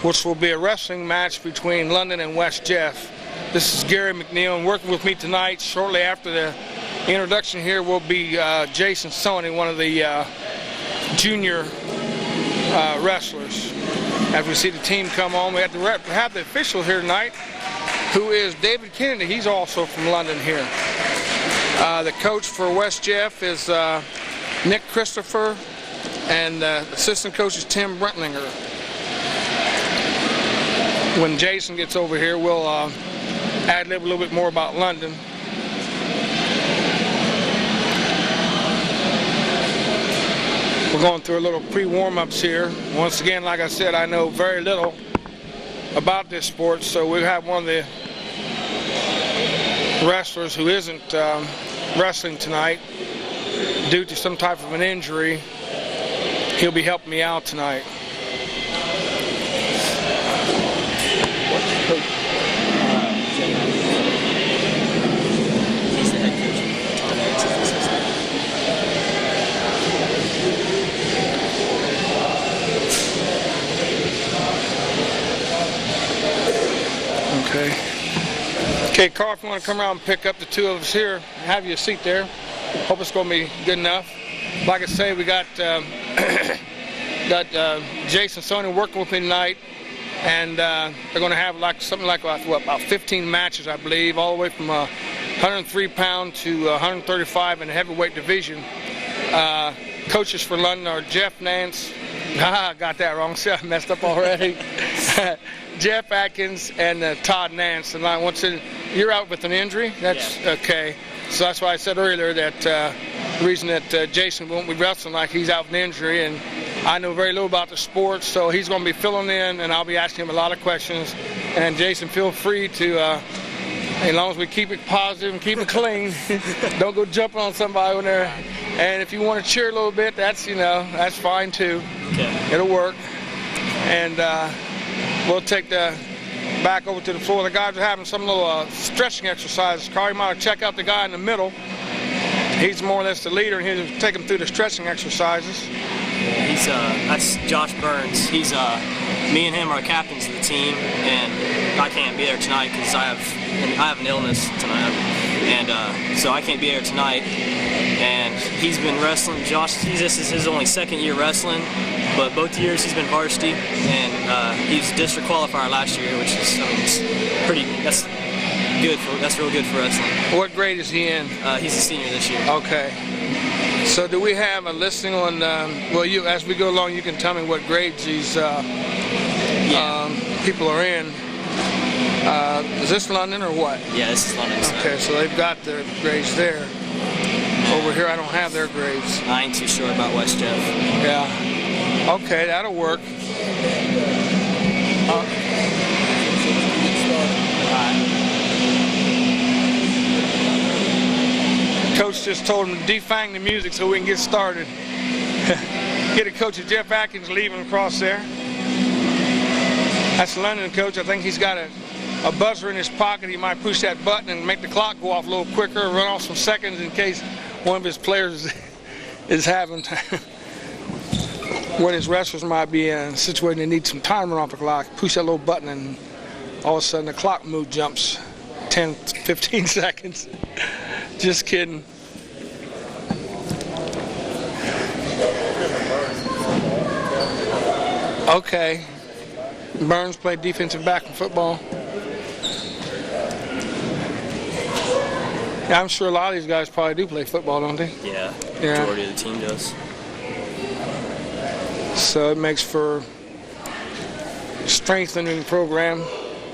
which will be a wrestling match between London and West Jeff. This is Gary McNeil, and working with me tonight, shortly after the introduction here, will be Jason Sony, one of the junior wrestlers. As we see the team come on, we have the official here tonight, who is David Kennedy. He's also from London here. The coach for West Jeff is Nick Christopher, and the assistant coach is Tim Brentlinger. When Jason gets over here, we'll ad-lib a little bit more about London. We're going through a little pre-warm-ups here. Once again, like I said, I know very little about this sport, so we'll have one of the wrestlers who isn't wrestling tonight due to some type of an injury. He'll be helping me out tonight. He's the head coach. Okay, Carl, if you want to come around and pick up the two of us here, have you a seat there. Hope it's going to be good enough. Like I say, we got Jason Sony working with me tonight, and they're going to have something like about 15 matches, I believe, all the way from 103 pound to 135 in the heavyweight division. Coaches for London are Jeff Nance. I got that wrong. See, I messed up already. Jeff Atkins and Todd Nance. And you're out with an injury? That's yeah. Okay. So that's why I said earlier that the reason that Jason won't be wrestling, like he's out with an injury, and I know very little about the sport, so he's going to be filling in, and I'll be asking him a lot of questions. And Jason, feel free to, as long as we keep it positive and keep it clean, don't go jumping on somebody when they're. And if you want to cheer a little bit, that's that's fine too. Okay. It'll work. And we'll take the back over to the floor. The guys are having some little stretching exercises. Carl, you might have checked out the guy in the middle. He's more or less the leader, and he'll take them through the stretching exercises. That's Josh Burns. Me and him are captains of the team, and I can't be there tonight because I have an illness tonight, and so I can't be there tonight. And he's been wrestling. This is his only second year wrestling, but both years he's been varsity, and he was district qualifier last year, which is that's real good for wrestling. What grade is he in? He's a senior this year. Okay. So do we have a listing on? As we go along, you can tell me what grades these people are in. Is this London or what? Yeah, this is London. Okay, so they've got their grades there. Over here, I don't have their grades. I ain't too sure about West Jeff. Yeah. Okay, that'll work. Coach just told him to defang the music so we can get started. Get a coach of Jeff Atkins leaving across there. That's the London coach. I think he's got a buzzer in his pocket. He might push that button and make the clock go off a little quicker, run off some seconds in case one of his players is having one of his wrestlers might be in a situation they need some time to run off the clock. Push that little button and all of a sudden the clock mood jumps 10, 15 seconds. Just kidding. Okay. Burns played defensive back in football. Yeah, I'm sure a lot of these guys probably do play football, don't they? Yeah, the majority of the team does. So it makes for strengthening program.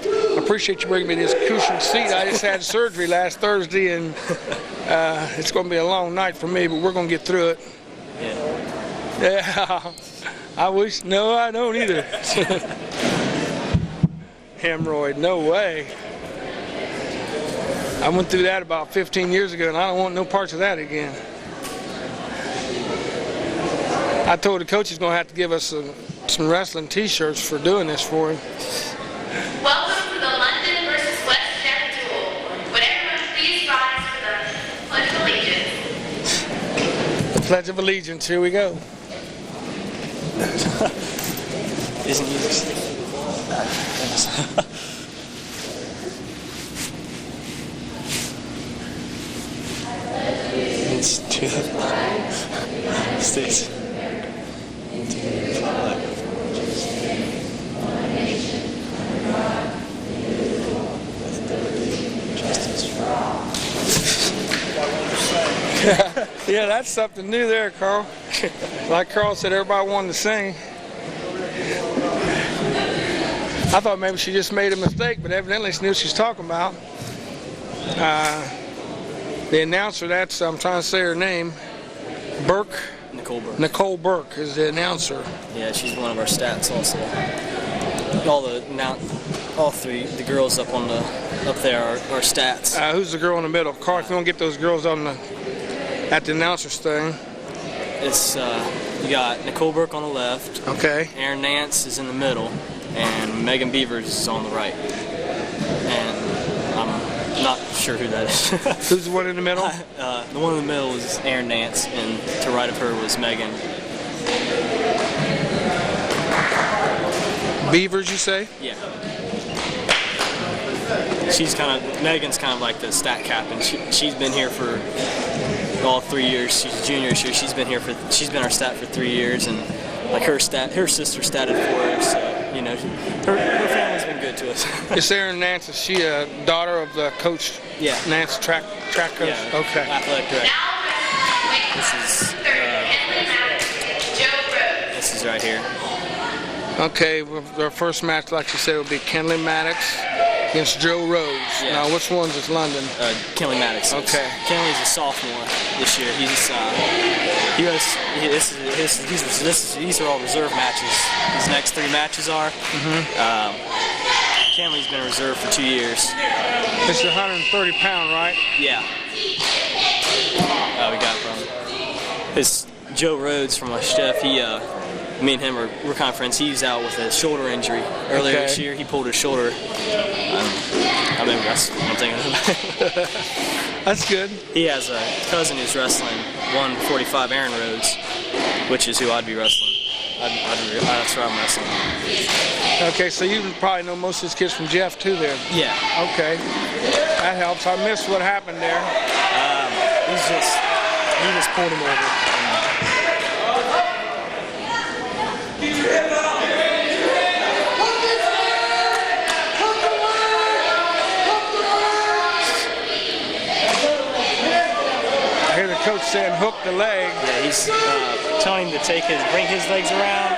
I appreciate you bringing me this cushioned seat. I just had surgery last Thursday, and it's going to be a long night for me, but we're going to get through it. Yeah. I wish. No, I don't either. Hemorrhoid, no way. I went through that about 15 years ago, and I don't want no parts of that again. I told the coach he's going to have to give us some wrestling T-shirts for doing this for him. Welcome to the London versus West Jeff duel. Would everyone please rise for the Pledge of Allegiance? The Pledge of Allegiance, here we go. Isn't easy. It's two six. Yeah, that's something new there, Carl. Like Carl said, everybody wanted to sing. I thought maybe she just made a mistake, but evidently she knew what she's talking about. The announcer, that's, I'm trying to say her name, Burke. Nicole Burke. Nicole Burke is the announcer. Yeah, she's one of our stats also. All three, the girls up there are stats. Who's the girl in the middle? Carl, if you want to get those girls on at the announcer's thing. It's you got Nicole Burke on the left. Okay. Erin Nance is in the middle, and Megan Beavers is on the right. And I'm not sure who that is. Who's the one in the middle? The one in the middle is Erin Nance, and to right of her was Megan. Beavers, you say? Yeah. Megan's kind of like the stat captain. She's been here for all 3 years. She's a junior this year. She's been our stat for 3 years, and like her sister statted for her, so you know, her family's been good to us. Is Erin Nance, is she a daughter of the coach? Yeah. Nance, track coach? Yeah, okay. Athletic director. This is right here. Okay, well, our first match, like you said, will be Kenley Maddox against Joe Rhodes. Yeah. Now, which one's is London? Kenley Maddox. Okay. Kenley's a sophomore this year. These are all reserve matches. These next 3 matches are. Kenley's been a reserve for 2 years. This is 130-pound, right? Yeah. We got from this Joe Rhodes from my chef. Me and him we're kind of friends. He's out with a shoulder injury earlier this year. He pulled his shoulder. I remember that's what I'm thinking of. That's good. He has a cousin who's wrestling 145 Aaron Rhodes, which is who I'd be wrestling. That's where I'm wrestling. Okay, so you probably know most of these kids from Jeff too there. Yeah. Okay. That helps. I missed what happened there. He just pulled him over. I hear the coach saying hook the leg. Yeah, he's telling him to bring his legs around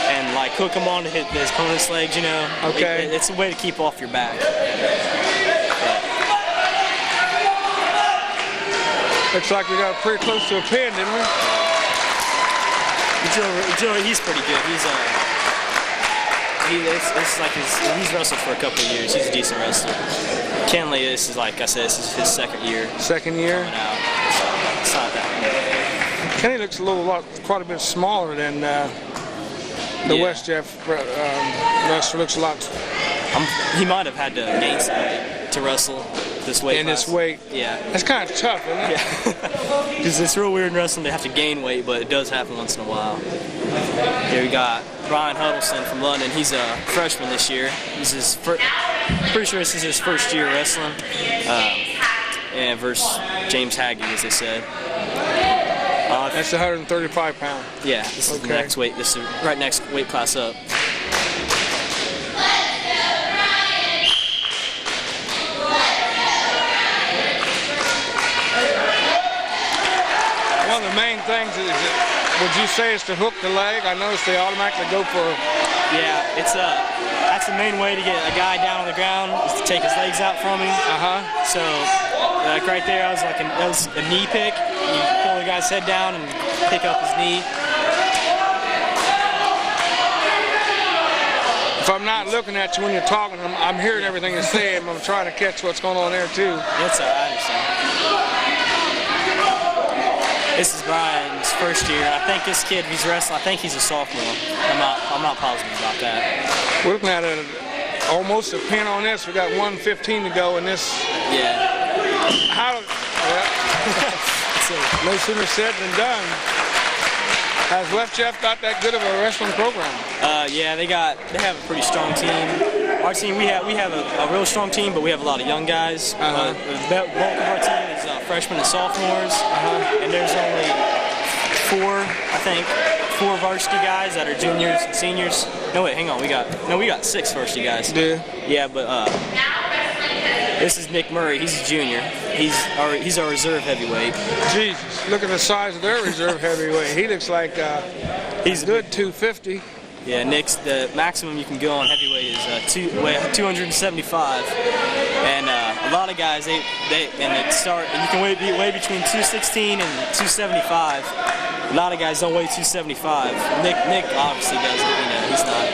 and like hook him onto his opponent's legs, you know. Okay. It's a way to keep off your back. Looks like we got pretty close to a pin, didn't we? Joe, he's pretty good. He's wrestled for a couple of years. He's a decent wrestler. Kenley, this is like I said, this is his second year. Second year? Coming out. So it's not that bad. Kenny looks quite a bit smaller than the West Jeff wrestler. Looks a lot. He might have had to gain some weight to wrestle this weight. In this weight? Yeah. That's kind of tough, isn't it? Yeah. Because it's real weird in wrestling to have to gain weight, but it does happen once in a while. Here we got Brian Huddleston from London. He's a freshman this year. Pretty sure this is his first year wrestling. And versus James Haggy, as they said. That's 135 pound. Yeah, this is the next weight. This is right next weight class up. One of the main things would you say is to hook the leg? I noticed they automatically go for. Yeah, that's the main way to get a guy down on the ground is to take his legs out from him. So, like right there, that was a knee pick. You pull the guy's head down and pick up his knee. If I'm not looking at you when you're talking, I'm hearing everything you're saying. I'm trying to catch what's going on there too. That's all right, I understand. This is Brian's first year. I think this kid, he's wrestling. I think he's a sophomore. I'm not positive about that. We're looking at almost a pin on this. We got 1:15 to go in this. Yeah. No sooner said than done. Has West Jeff got that good of a wrestling program? Yeah, they have a pretty strong team. Our team, we have a real strong team, but we have a lot of young guys. The bulk of our team is freshmen and sophomores, and there's only four varsity guys that are juniors and seniors. No, wait, hang on. We got 6 varsity guys. Yeah, but this is Nick Murray. He's a junior. He's our reserve heavyweight. Jesus, look at the size of their reserve heavyweight. He looks like he's a good 250. Yeah, Nick's the maximum you can go on heavyweight is 275, and a lot of guys and you can weigh between 216 and 275. A lot of guys don't weigh 275. Nick obviously doesn't. He's not.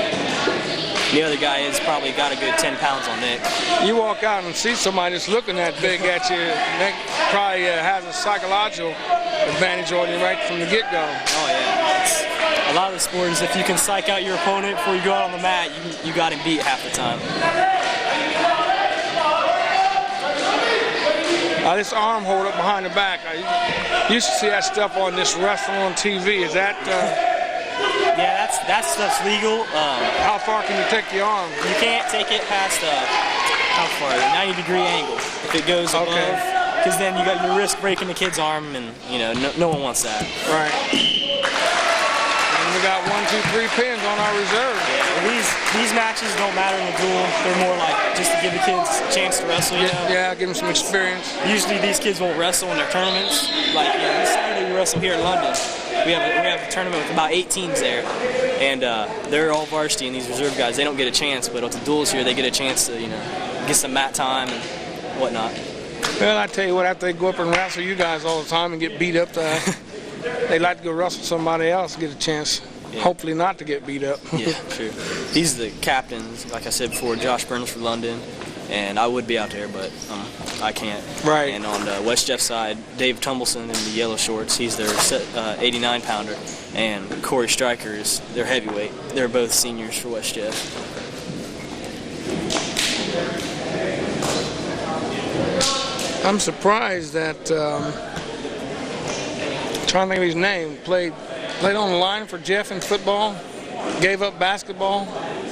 The other guy has probably got a good 10 pounds on Nick. You walk out and see somebody that's looking that big at you, Nick probably has a psychological advantage on you right from the get-go. Oh yeah. A lot of the sports, if you can psych out your opponent before you go out on the mat, you got him beat half the time. This arm hold up behind the back, I used to see that stuff on this wrestling on TV. Is that? Yeah, that stuff's legal. How far can you take the arm? You can't take it past how far? A 90-degree angle. If it goes above, because then you got your risk breaking the kid's arm, and no one wants that. Right. We got 1, 2, 3 pins on our reserve. Yeah, these matches don't matter in the duel. They're more like just to give the kids a chance to wrestle. Yeah, give them some experience. Usually these kids won't wrestle in their tournaments. Like this Saturday we wrestle here in London. We have a tournament with about 8 teams there, and they're all varsity, and these reserve guys, they don't get a chance. But at the duels here, they get a chance to get some mat time and whatnot. Well, I tell you what, after they go up and wrestle you guys all the time and get beat up, they like to go wrestle somebody else, get a chance, hopefully not to get beat up. Yeah, true. These are the captains, like I said before, Josh Burns for London, and I would be out there, but I can't. Right. And on the West Jeff side, Dave Tumbleson in the yellow shorts, he's their 89-pounder, and Corey Stryker is their heavyweight. They're both seniors for West Jeff. I'm surprised that, trying to think of his name, played on the line for Jeff in football, gave up basketball.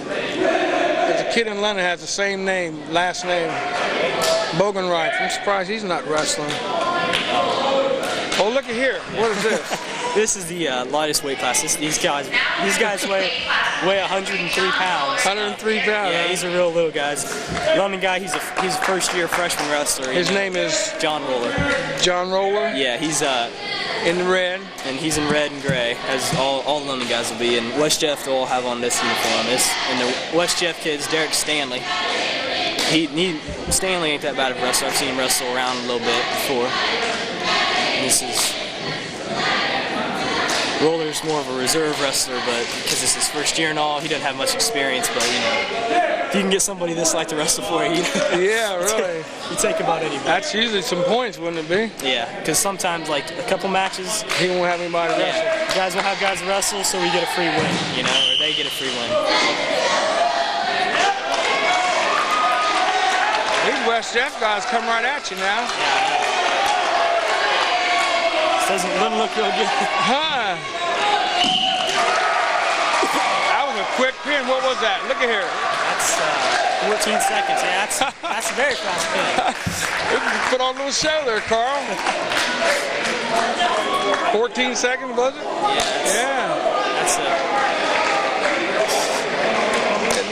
There's a kid in London has the same name, last name, Bogenreich. I'm surprised he's not wrestling. Oh, look at here. What is this? This is the lightest weight class. These guys weigh 103 pounds. 103 pounds. Yeah, he's a real little guy. London guy. He's a first-year freshman wrestler. His name is John Roller. John Roller. Yeah, he's in the red. And he's in red and gray, as all the London guys will be. And West Jeff will all have on this uniform. And the West Jeff kid's Derek Stanley. Stanley ain't that bad of a wrestler. I've seen him wrestle around a little bit before. And this is. Roller's more of a reserve wrestler, but because it's his first year and all, he doesn't have much experience. But if you can get somebody this like to wrestle for you, yeah, really, you take about anybody. That's usually some points, wouldn't it be? Yeah, because sometimes like a couple matches, he won't have anybody to wrestle. Guys won't have guys to wrestle, so we get a free win, or they get a free win. These West Jeff guys come right at you now. Doesn't look real good. Huh. That was a quick pin. What was that? Look at here. That's 14 seconds. Yeah, that's a very fast pin. Put on a little show there, Carl. 14 seconds, was it? Yeah. That's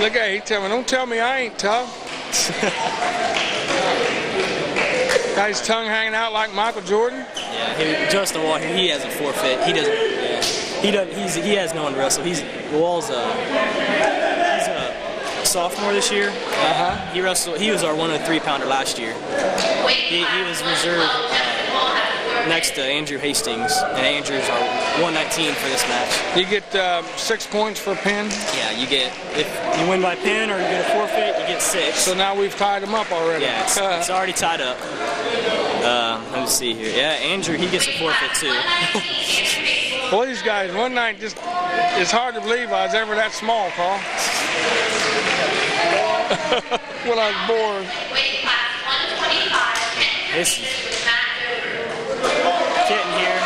Look at it. He tell me, don't tell me I ain't tough. Got his tongue hanging out like Michael Jordan. Yeah, Justin Wall here, he has a forfeit. He doesn't. Yeah, he has no one to wrestle. Wall's he's a sophomore this year. He wrestled. He was our 103-pounder last year. He was reserved next to Andrew Hastings, and Andrew's our 119 for this match. You get 6 points for a pin? Yeah, you get, if you win by pin or you get a forfeit, you get 6. So now we've tied them up already. Yeah, it's already tied up. Let me see here. Yeah, Andrew, he gets a forfeit too. Well, these guys, one night, it's hard to believe I was ever that small, Carl. When I was born. This is Kitten here.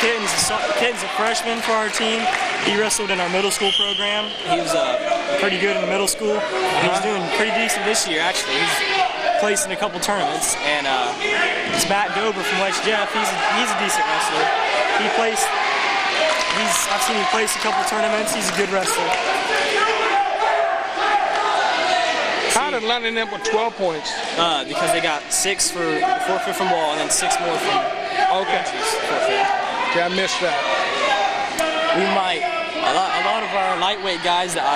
Kitten's a Kitten's a freshman for our team. He wrestled in our middle school program. He was pretty good in the middle school. He's doing pretty decent this year, actually. He's placed in a couple tournaments. And it's Matt Dober from LHS. He's a decent wrestler. I've seen him place a couple tournaments. He's a good wrestler. How did London end up with 12 points? Because they got 6 for forfeit from wall and then 6 more from forfeit. Okay, I missed that. We might a lot of our lightweight guys that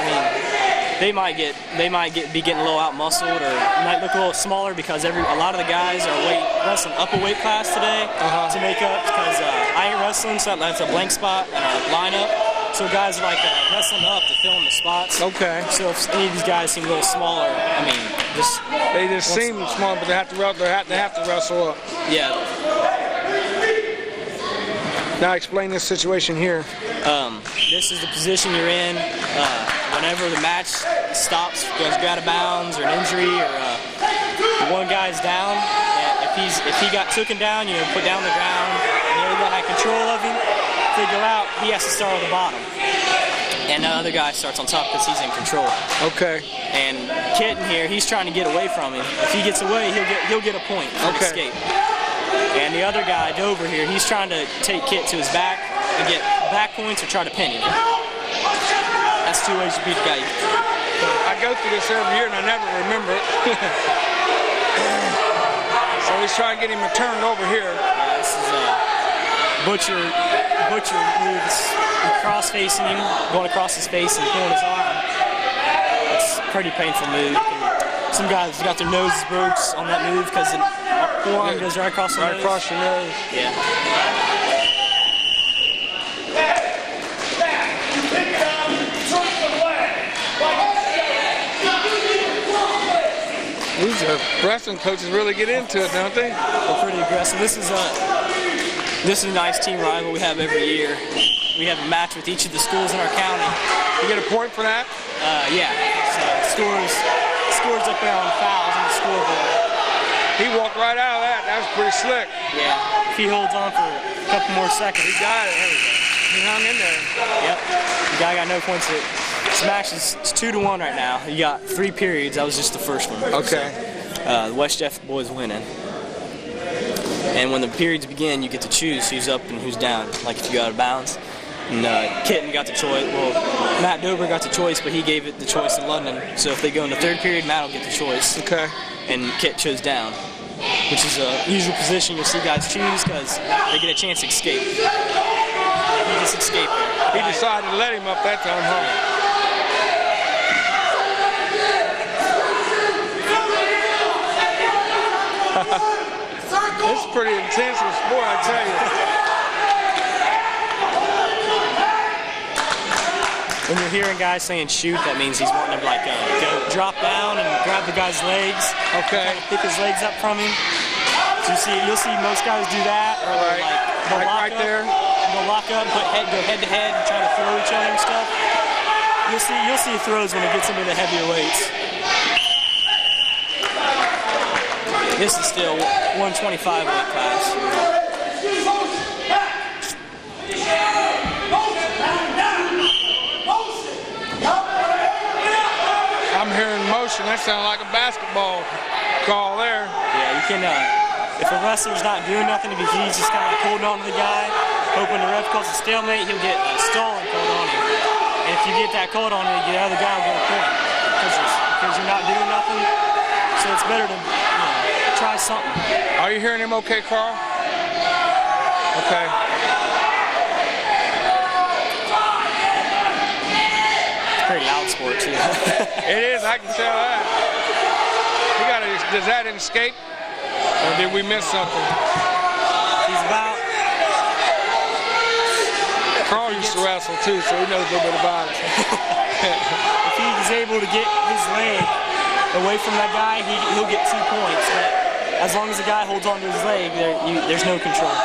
they might be getting a little out muscled or might look a little smaller because a lot of the guys are wrestling up a weight class today to make up because I ain't wrestling, so that's a blank spot in our lineup. So guys are like wrestling up to fill in the spots. Okay. So if any of these guys seem a little smaller, I mean, they just seem small, but they have to wrestle up. Yeah. Now explain this situation here. This is the position you're in. Whenever the match stops, goes out of bounds, or an injury, or one guy's down, if he got taken down, put down the ground, and the other guy had control of him. If they go out, he has to start on the bottom, and the other guy starts on top because he's in control. Okay. And Kitten here, he's trying to get away from him. If he gets away, he'll get a point for an escape. And the other guy, Dover here, he's trying to take Kit to his back and get back points or try to pin him. That's 2 ways to beat the guy. I go through this every year and I never remember it. So he's trying to get him turned over here. Yeah, this is Butcher moves, cross-facing him, going across his face and pulling his arm. It's a pretty painful move. Some guys got their noses broke on that move because the forearm goes right across the nose. Right across your nose. Yeah. These wrestling coaches really get into it, don't they? They're pretty aggressive. This is a nice team rival we have every year. We have a match with each of the schools in our county. You get a point for that? Yeah. So scores up there on fouls on the scoreboard. He walked right out of that. That was pretty slick. Yeah. If he holds on for a couple more seconds. He got it. He hung in there. Yep. The guy got no points. This match is 2-1 right now. You got 3 periods. That was just the first one. Okay. So, the West Jeff boys winning. And when the periods begin, you get to choose who's up and who's down. Like if you go out of bounds. And Kitten got the choice. Well, Matt Dober got the choice, but he gave it the choice in London. So if they go in the 3rd period, Matt will get the choice. Okay. And Kit chose down, which is a usual position you'll see guys choose because they get a chance to escape. He just escaped. He decided to let him up that time, huh? It's pretty intense sport, I tell you. When you're hearing guys saying shoot, that means he's wanting to go drop down and grab the guy's legs. Okay. Kind of pick his legs up from him. So you'll see most guys do that, or they'll lock right up, there. They'll lock up, go head to head, and try to throw each other and stuff. You'll see throws when it gets into the heavier weights. This is still 125 weight class. I'm hearing motion. That sounds like a basketball call there. Yeah, you can. If a wrestler's not doing nothing, if he's just kind of like holding on to the guy, hoping the ref calls a stalemate, he'll get a stalling called on him. And if you get that called on him, the other guy will get a point because you're not doing nothing. So it's better to try something. Are you hearing him okay, Carl? Okay. It's a pretty loud sport, too. It is, I can tell that. Does that escape? Or did we miss something? He's about... Carl used to wrestle, too, so he knows a little bit about it. If he's able to get his leg away from that guy, he'll get 2 points. But as long as the guy holds on to his leg, there's no control.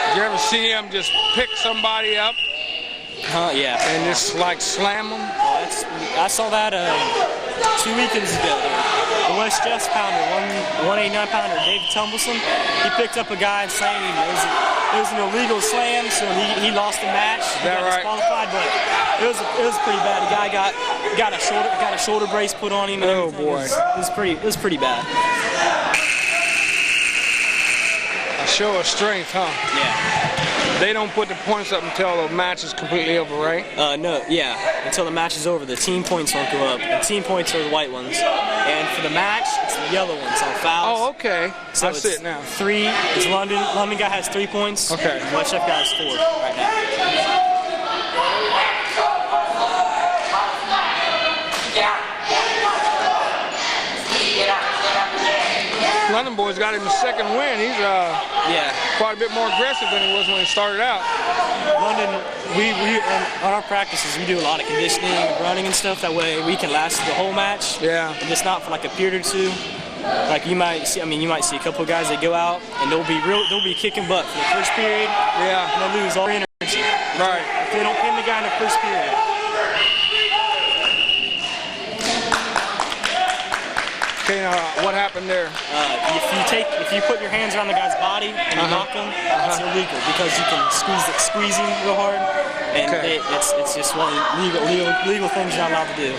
Did you ever see him just pick somebody up Yeah. And just like slam them? I saw that 2 weekends ago. The West Jeffs pounder, 189 pounder, David Tumbleson, he picked up a guy and slammed him. It was an illegal slam, so he lost the match. He got disqualified, but it was pretty bad. The guy got a shoulder brace put on him. And oh boy! It was pretty bad. A show of strength, huh? Yeah. They don't put the points up until the match is completely over, right? No, yeah. Until the match is over, the team points don't go up. The team points are the white ones. And for the match, it's the yellow ones on fouls. Oh, okay. So I see it now. 3 is London. London guy has 3 points. Okay. West Jeff guy has 4 right now. London boys got him a second win. He's quite a bit more aggressive than he was when he started out. London, we on our practices we do a lot of conditioning, running and stuff. That way we can last the whole match. Yeah. And just not for like a period or two. Like you might see a couple of guys that go out and they'll be kicking butt for the first period. Yeah. And they'll lose all their energy. Right. If they don't pin the guy in the first period. Okay, now what happened there? If you put your hands around the guy's body and you knock him, it's illegal because you can squeeze him real hard, and it's just one legal things you're not allowed to do.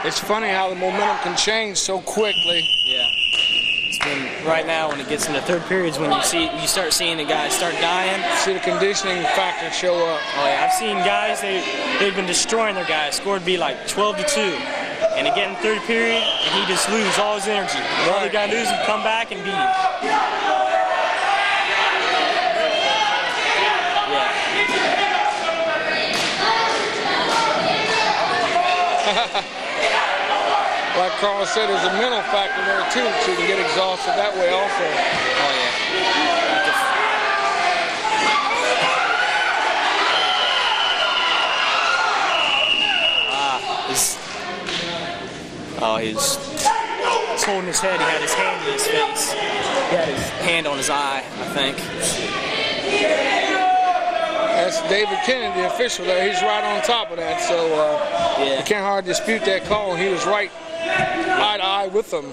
It's funny how the momentum can change so quickly. Yeah. It's been right now when it gets into third periods when you start seeing the guys start dying. See the conditioning factor show up. Oh yeah, I've seen guys they've been destroying their guys. Scored be like 12-2, and they get in third period and he just loses all his energy. The other guy loses, come back and beat him. Like Carl said, there's a mental factor there too, so you can get exhausted that way also. Oh yeah. He's holding his head. He had his hand in his face. He had his hand on his eye, I think. That's David Kennedy, the official there. He's right on top of that, so you can't hardly dispute that call. He was right eye to eye with them.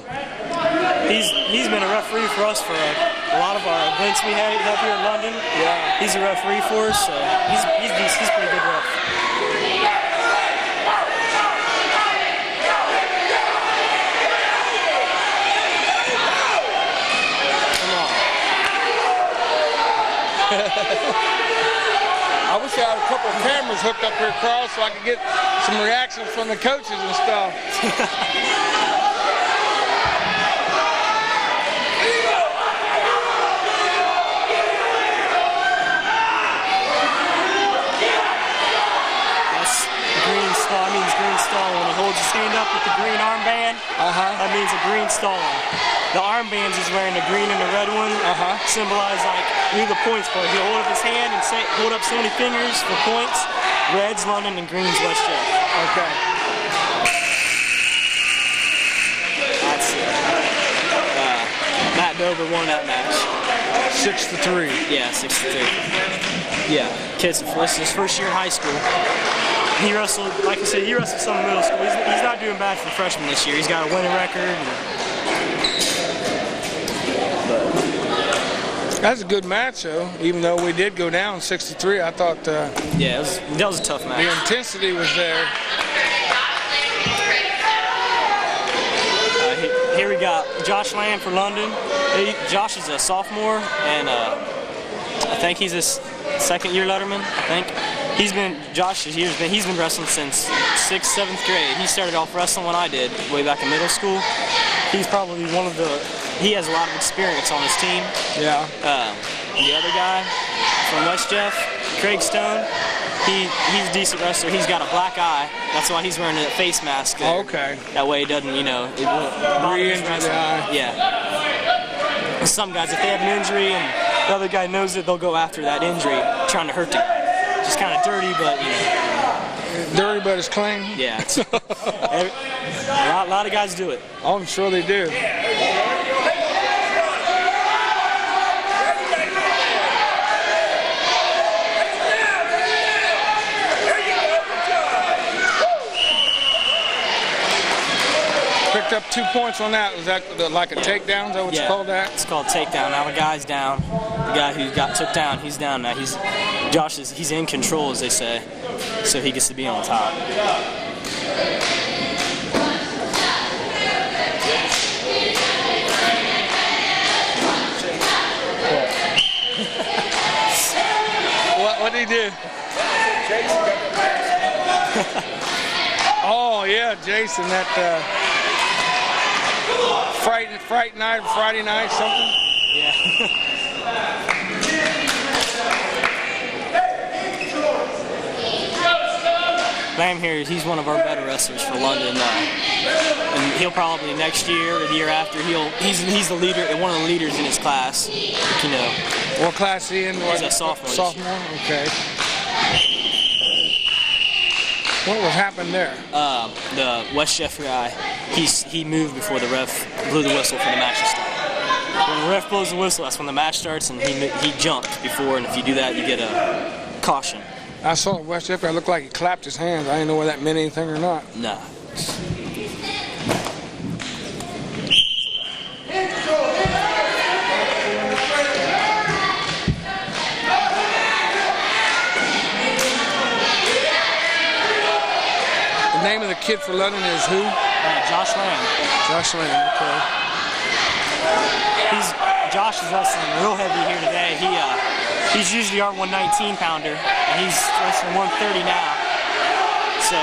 He's been a referee for us for a lot of our events we had up here in London. Yeah. He's a referee for us, so he's pretty good ref. Come on. I wish I had a couple of cameras hooked up here, Carl, so I could get some reactions from the coaches and stuff. That's green stall. That means green stall. When he holds his hand up with the green armband, that means a green stall. The armbands he's wearing, the green and the red one, symbolize like the points for it. He'll hold up his hand and hold up so many fingers for points. Red's London and green's West Jeff. Okay. That's it. Matt Dover won that match. 6-3. Yeah, 6-3. Yeah, kid's his first year in high school. He wrestled, like I said, he wrestled some in middle school. He's not doing bad for freshman this year. He's got a winning record. That's a good match, though. Even though we did go down 6-3, I thought. Yeah, that was a tough match. The intensity was there. Here we got Josh Land for London. Josh is a sophomore, and I think he's a second-year letterman. I think he's been wrestling since 6th, 7th grade. He started off wrestling when I did, way back in middle school. He's probably he has a lot of experience on his team. Yeah. The other guy from West Jeff, Craig Stone, he's a decent wrestler. He's got a black eye. That's why he's wearing a face mask there. Okay. That way it doesn't, it won't bother his wrestling. Yeah. Some guys, if they have an injury and the other guy knows it, they'll go after that injury, trying to hurt the just kind of dirty, but you know. Dirty, but it's clean. Yeah, it's, a lot of guys do it. Oh, I'm sure they do. Picked up 2 points on that. Was that like a takedown? Is that what you call that? It's called takedown. Now the guy's down. The guy who got took down, he's down now. He's in control, as they say, so he gets to be on top. What did he do? Oh yeah, Jason, that Fright night, Friday night, something. Yeah. Lamb here, he's one of our better wrestlers for London, and he'll probably next year or the year after he's the leader, one of the leaders in his class. You know. What class is he in? He's a sophomore. Sophomore. Okay. What was happening there? The West Jeff guy, he moved before the ref blew the whistle for the match to start. When the ref blows the whistle, that's when the match starts, and he jumped before, and if you do that, you get a caution. I saw West Jeff guy looked like he clapped his hands. I didn't know whether that meant anything or not. Nah. The name of the kid for London is who? Josh Lamb. Josh Lamb, okay. Josh is wrestling real heavy here today. He's usually our 119 pounder, and he's wrestling 130 now. So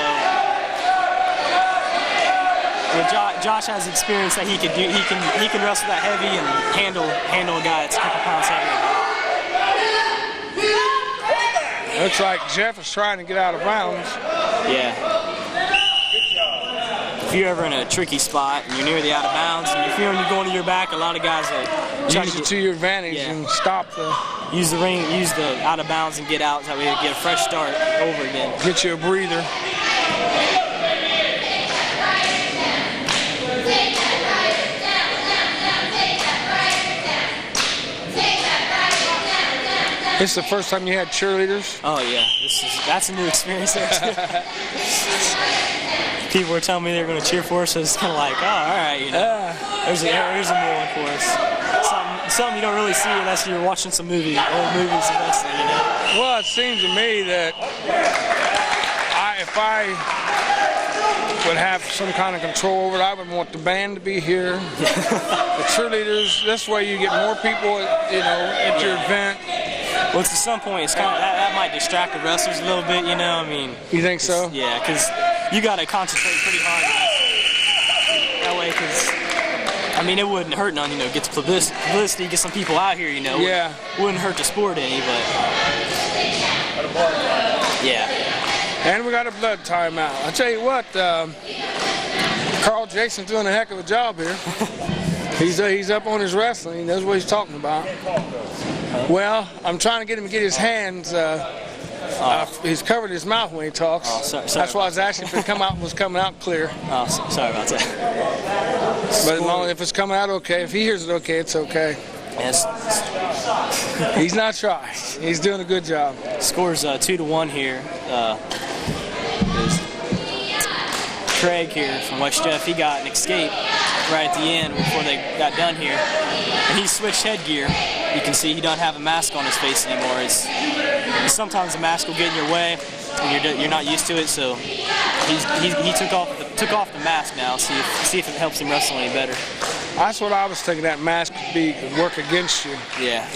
Josh has experience that he can do. He can wrestle that heavy and handle a guy that's a couple pounds heavier. Looks like Jeff is trying to get out of bounds. Yeah. If you're ever in a tricky spot and you're near the out of bounds and you're feeling you're going to your back, a lot of guys are trying use it to your advantage and stop the. Use the ring, use the out of bounds and get out. That way you get a fresh start over again. Get you a breather. This is the first time you had cheerleaders? Oh yeah, that's a new experience there too. People were telling me they were going to cheer for us, so it's kind of like, oh, all right, you know, here's a new one for us. Something you don't really see unless you're watching some old movies and wrestling, you know. Well, it seems to me that if I would have some kind of control over it, I would want the band to be here, the cheerleaders. This way you get more people, you know, at your event. Well, to some point, it's kind of that might distract the wrestlers a little bit, you know. I mean, you think so? Yeah, because you got to concentrate pretty hard that way. Because I mean, it wouldn't hurt none, you know. Get the publicity, get some people out here, you know. Yeah. Wouldn't hurt the sport any, but yeah. And we got a blood timeout. I tell you what, Carl Jason's doing a heck of a job here. He's up on his wrestling. He knows what he's talking about. Well, I'm trying to get him to get his hands. He's covered his mouth when he talks. Oh, sorry That's why I was asking if it was coming out clear. Oh, sorry about that. But as long as if it's coming out okay, if he hears it okay, it's okay. Yes. He's not shy. He's doing a good job. Scores 2-1 here. Craig here from West Jeff, he got an escape right at the end before they got done here. And he switched headgear. You can see he doesn't have a mask on his face anymore. Sometimes the mask will get in your way and you're not used to it, so he took off the mask now, see if it helps him wrestle any better. That's what I was thinking, that mask could work against you. Yeah.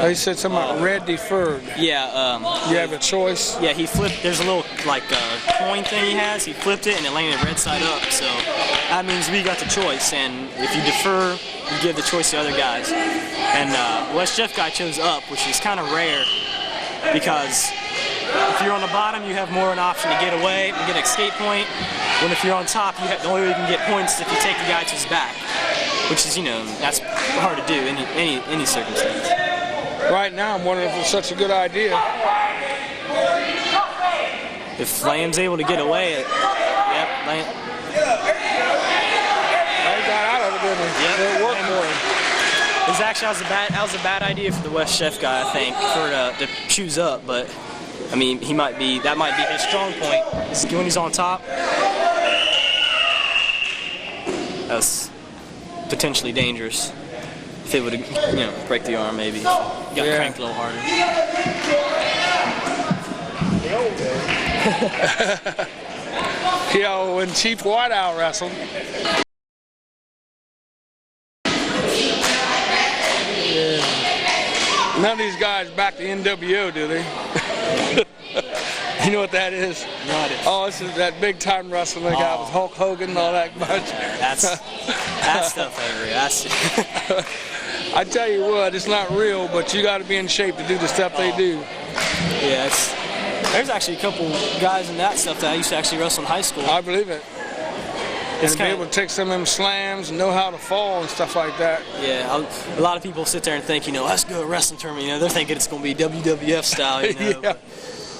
They said something about red deferred. Yeah. You have a choice? Yeah, he flipped. There's a little coin thing he has. He flipped it and it landed red side up. So that means we got the choice. And if you defer, you give the choice to other guys. And West Jeff guy chose up, which is kind of rare because if you're on the bottom, you have more an option to get away and get an escape point. When if you're on top, the only way you can get points is if you take the guy to his back, which is, you know, that's hard to do in any circumstance. Right now, I'm wondering if it's such a good idea. If Lamb's able to get away, yep, Lamb. They got out of it, didn't they? Yep. It worked for him. That was a bad idea for the West Chef guy, I think, to choose up. But I mean, that might be his strong point. Is when he's on top. That's potentially dangerous. If it would, you know, break the arm, maybe. You got cranked a little harder. Yo, when Chief Whiteout wrestled. None of these guys back to NWO, do they? You know what that is? No idea. Oh, this is that big time wrestling they got with Hulk Hogan and all that bunch. That's stuff over here. I tell you what, it's not real, but you got to be in shape to do the stuff they do. Yeah, there's actually a couple guys in that stuff that I used to actually wrestle in high school. I believe it. And be able to take some of them slams and know how to fall and stuff like that. Yeah, a lot of people sit there and think, you know, let's go to a wrestling tournament. You know, they're thinking it's going to be WWF style. You know, yeah. But,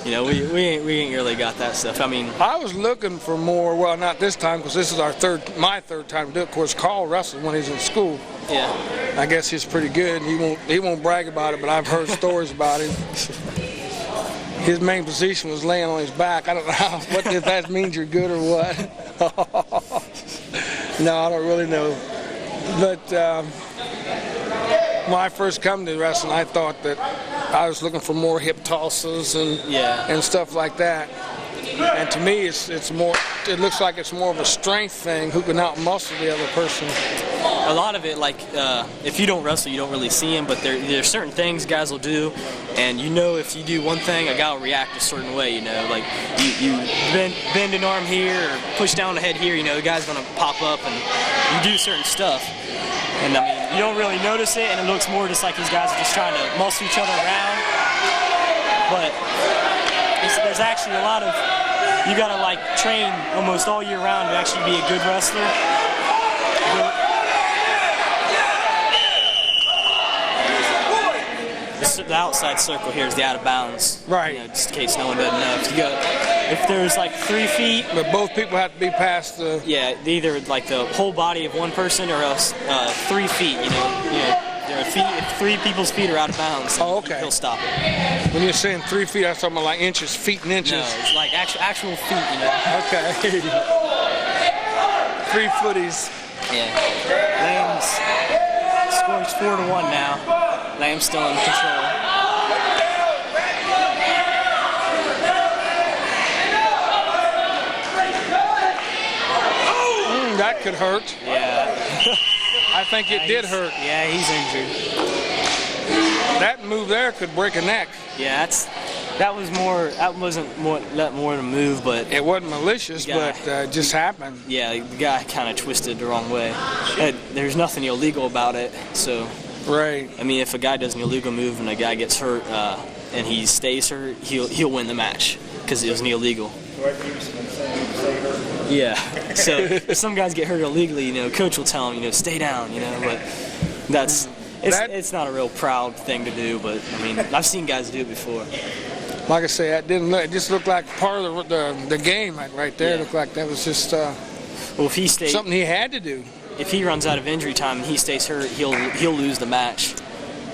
you know, we ain't really got that stuff. I mean, I was looking for more. Well, not this time because this is my third time to do it. Of course, Carl wrestled when he's in school. Yeah. I guess he's pretty good. He won't brag about it, but I've heard stories about him. His main position was laying on his back. I don't know if that means you're good or what. No, I don't really know. But when I first come to wrestling, I thought that I was looking for more hip tosses and stuff like that. And to me, it's more. It looks like it's more of a strength thing. Who can out-muscle the other person? A lot of it, like if you don't wrestle, you don't really see them. But there's certain things guys will do, and you know if you do one thing, a guy will react a certain way. You know, like you bend an arm here or push down the head here. You know, the guy's gonna pop up, and you do certain stuff. And I mean, you don't really notice it, and it looks more just like these guys are just trying to muscle each other around. But there's actually a lot of, you gotta like train almost all year round to actually be a good wrestler. The outside circle here is the out of bounds. Right. You know, just in case no one doesn't know. If there's like 3 feet. But both people have to be past the. Yeah, either like the whole body of one person or else 3 feet. You know, there are feet. If 3 people's feet are out of bounds, he'll stop it. When you're saying 3 feet, I'm talking about like inches, feet and inches. No, it's like actual feet. You know. Okay. 3 footies. Yeah. Lamb's scores 4-1 now. Lamb's still in control. That could hurt. Yeah. I think it did hurt. Yeah, he's injured. That move there could break a neck. Yeah, that wasn't more than a move, but it wasn't malicious, but it just happened. Yeah, the guy kind of twisted the wrong way. There's nothing illegal about it, so. Right. I mean, if a guy does an illegal move and a guy gets hurt and he stays hurt, he'll win the match because it was illegal. Yeah. So if some guys get hurt illegally, you know, coach will tell him, you know, stay down, you know. But it's not a real proud thing to do. But I mean, I've seen guys do it before. Like I say, it just looked like part of the game right there. It looked like that was just well, if he stays, something he had to do. If he runs out of injury time and he stays hurt, he'll lose the match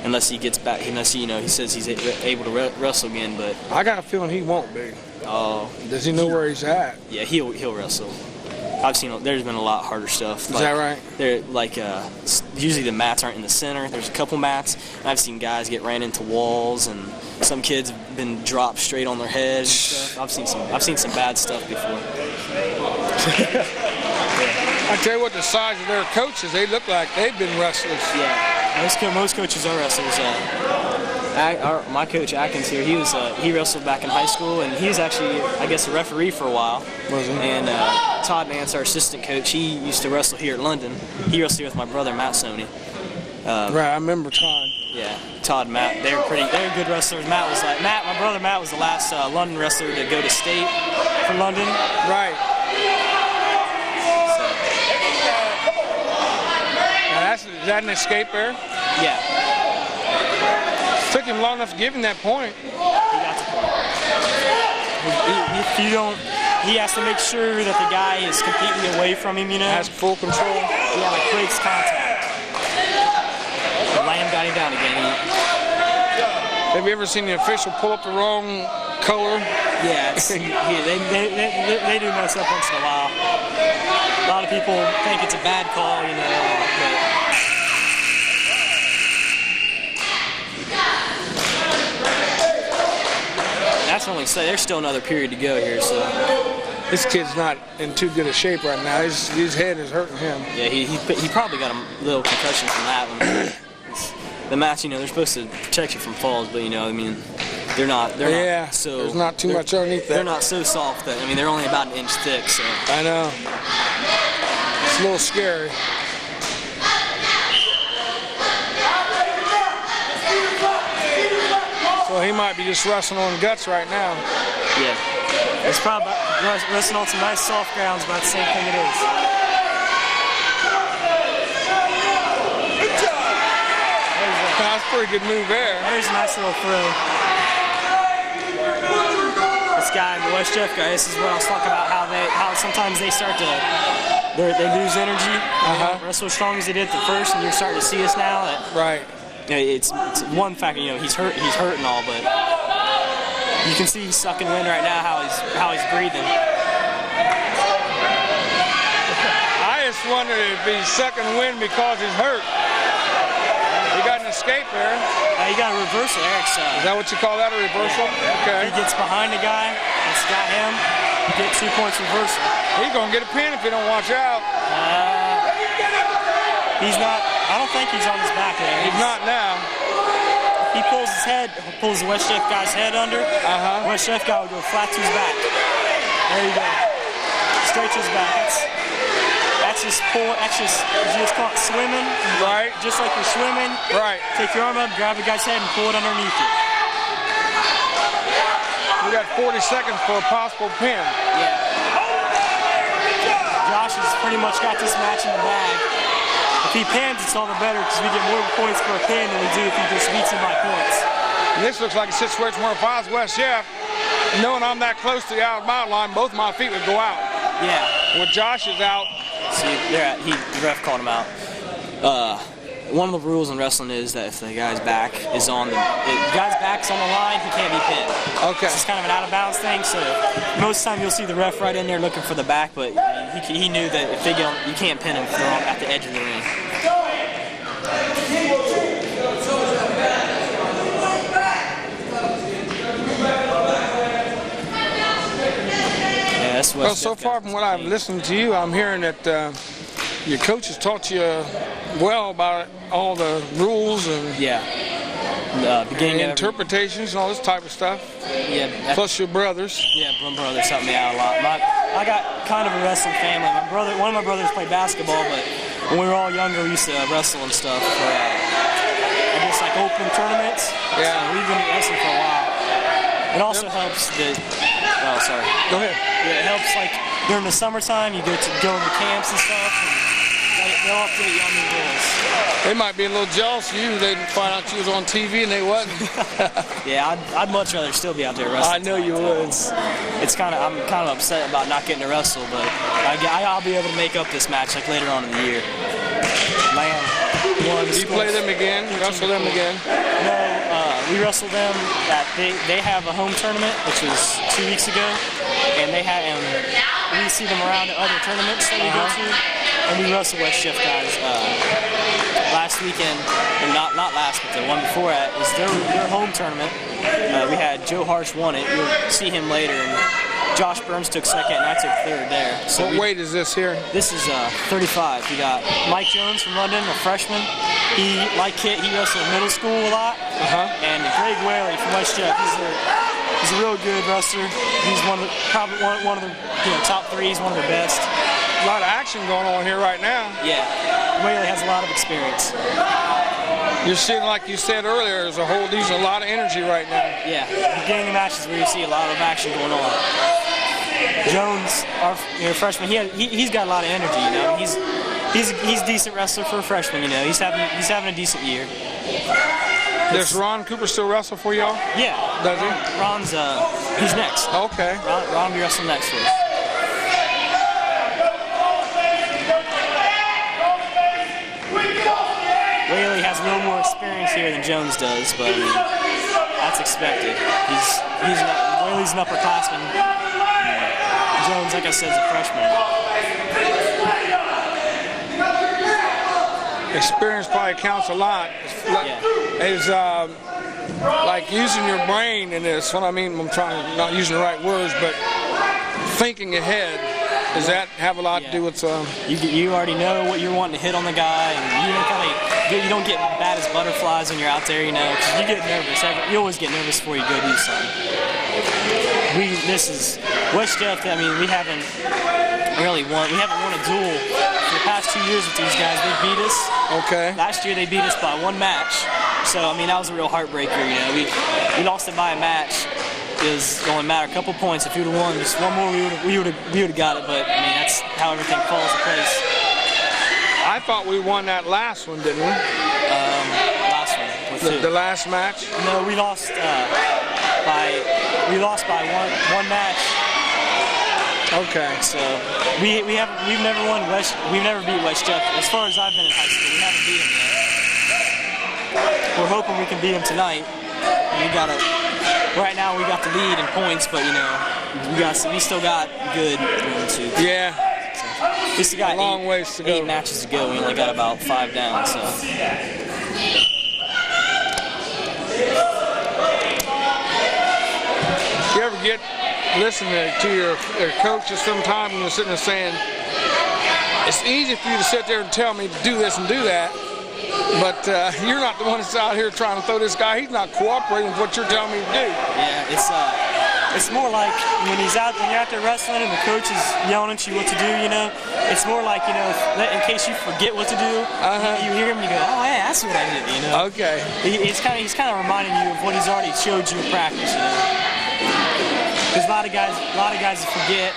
unless he gets back. Unless he says he's able to wrestle again. But I got a feeling he won't be. Oh. Does he know where he's at? Yeah, he'll wrestle. I've seen there's been a lot harder stuff. Is that right? They're like usually the mats aren't in the center. There's a couple mats. And I've seen guys get ran into walls, and some kids have been dropped straight on their head and stuff. I've seen some bad stuff before. I tell you what, the size of their coaches, they look like they've been wrestlers. Yeah, most coaches are wrestlers. My coach Atkins here, he wrestled back in high school, and he was actually, I guess, a referee for a while. Was he? And Todd Nance, our assistant coach, he used to wrestle here at London. He wrestled here with my brother Matt Sony. Right, I remember Todd. Yeah, Todd and Matt, they were good wrestlers. My brother Matt was the last London wrestler to go to state for London. Right. So. Now is that an escape there? Yeah. Took him long enough to give him that point. He got the point. If you don't, he has to make sure that the guy is completely away from him, you know? Has full control. Yeah, like breaks contact. The Lamb got him down again. Have you ever seen the official pull up the wrong color? Yeah, they do mess up once in a while. A lot of people think it's a bad call, you know. That's only say there's still another period to go here, so. This kid's not in too good a shape right now. His head is hurting him. Yeah, he probably got a little concussion from that one. The match, you know, they're supposed to protect you from falls, but you know, I mean, they're not so. There's not too much underneath that. They're not so soft that, I mean, they're only about an inch thick, so. I know. It's a little scary. So he might be just wrestling on guts right now. Yeah. It's probably wrestling on some nice soft grounds, but that's the same thing it is. That's a pretty good move there. There's a nice little throw. This guy, the West Jeff guy, this is what I was talking about, how sometimes they start to, they lose energy. Wrestle as strong as they did at the first, and you're starting to see this now. Right. It's one factor, you know, he's hurting all, but you can see he's sucking wind right now, how he's breathing. I just wondered if he's sucking wind because he's hurt. He got an escape there. He got a reversal there. Is that what you call that, a reversal? Yeah. Okay. He gets behind the guy, it's got him, he gets 2 points reversal. He's going to get a pin if he don't watch out. He's not, I don't think he's on his back there. He's not now. He pulls the West Jeff guy's head under. West Jeff guy will go flat to his back. There you go. Straight to his back. That's just you just call it swimming. Right. Just like you're swimming. Right. Take your arm up, grab the guy's head, and pull it underneath you. We got 40 seconds for a possible pin. Yeah. Josh has pretty much got this match in the bag. If he pins, it's all the better because we get more points for a pin than we do if he just beats him by points. And this looks like a situation where if I was West Jeff, knowing I'm that close to the out line, both my feet would go out. Yeah. When Josh is out. See, the ref called him out. One of the rules in wrestling is that if the guy's back is on the line, he can't be pinned. Okay. It's kind of an out of bounds thing, so most of the time you'll see the ref right in there looking for the back, but he knew that if they get on, you can't pin him if they're at the edge of the ring. Yeah, that's what. Well, so far from what I've listened to you, I'm hearing that your coach has taught you well about all the rules and beginning and interpretations and all this type of stuff. Yeah. Plus your brothers. Yeah, my brothers helped me out a lot. I got kind of a wrestling family. One of my brothers played basketball, but when we were all younger, we used to wrestle and stuff for, I guess, like open tournaments. Yeah. So we've been wrestling for a while. It also helps that. Oh, sorry. Go ahead. Yeah, it helps like during the summertime. You go into camps and stuff. And they'll update you on the rules. They might be a little jealous of you. They didn't find out you was on TV and they wasn't. Yeah, I'd much rather still be out there wrestling. I know you would. I'm kind of upset about not getting to wrestle, but I'll be able to make up this match like later on in the year. Lamb won. Do you play them again? Wrestle them again? No, we wrestled them. They have a home tournament, which was 2 weeks ago, and we see them around at other tournaments that we go to, and we wrestle West Jeff guys. Last weekend, and not last, but the one before that, was their home tournament. We had Joe Harsh won it. You'll see him later, and Josh Burns took second, and I took third there. So what weight is this here? This is 35. We got Mike Jones from London, a freshman. He wrestled middle school a lot. And Greg Whaley from West Jeff. He's a real good wrestler. He's probably one of the top three. He's one of the best. A lot of action going on here right now. Yeah, Whaley has a lot of experience. You're seeing, like you said earlier, there's a lot of energy right now. Yeah, beginning of matches where you see a lot of action going on. Jones, our freshman, he's got a lot of energy. You know, he's a decent wrestler for a freshman. You know, he's having a decent year. Does Ron Cooper still wrestle for y'all? Yeah. Does he? Ron's he's next. Okay. Ron will be wrestling next for us. Whaley has a little more experience here than Jones does, but I mean, that's expected. Whaley's an upperclassman. Jones, like I said, is a freshman. Experience probably counts a lot. It's like using your brain in this. What I mean, I'm not using the right words, but thinking ahead. Does that have a lot to do with? You already know what you're wanting to hit on the guy, and you don't get bad as butterflies when you're out there. You know, 'cause you get nervous. You always get nervous before you go do something. This is West Jeff. I mean, we haven't won a duel for the past 2 years with these guys. They beat us. Okay. Last year they beat us by 1 match. So I mean, that was a real heartbreaker. You know, we lost it by a match. It was only a matter of a couple points. If we would have won just one more, we would have got it. But I mean, that's how everything falls in place. I thought we won that last one, didn't we? Last one. The last match? No, we lost by one match. Okay. So we've never won West. We've never beat West Jeff. As far as I've been in high school, we haven't beat them yet. We're hoping we can beat them tonight. Right now we got the lead in points, but you know we still got good room to. Yeah. We still got a long ways to go. 8 matches to go. We only got about 5 down. So. You ever listen to your coaches sometime when you're sitting there saying, it's easy for you to sit there and tell me to do this and do that, but you're not the one that's out here trying to throw this guy. He's not cooperating with what you're telling me to do. Yeah, it's more like when you're out there wrestling and the coach is yelling at you what to do, you know, it's more like, you know, in case you forget what to do, you hear him and you go, oh, yeah, that's what I did, you know. Okay. He's kind of reminding you of what he's already showed you in practice, you know. Because a lot of guys forget.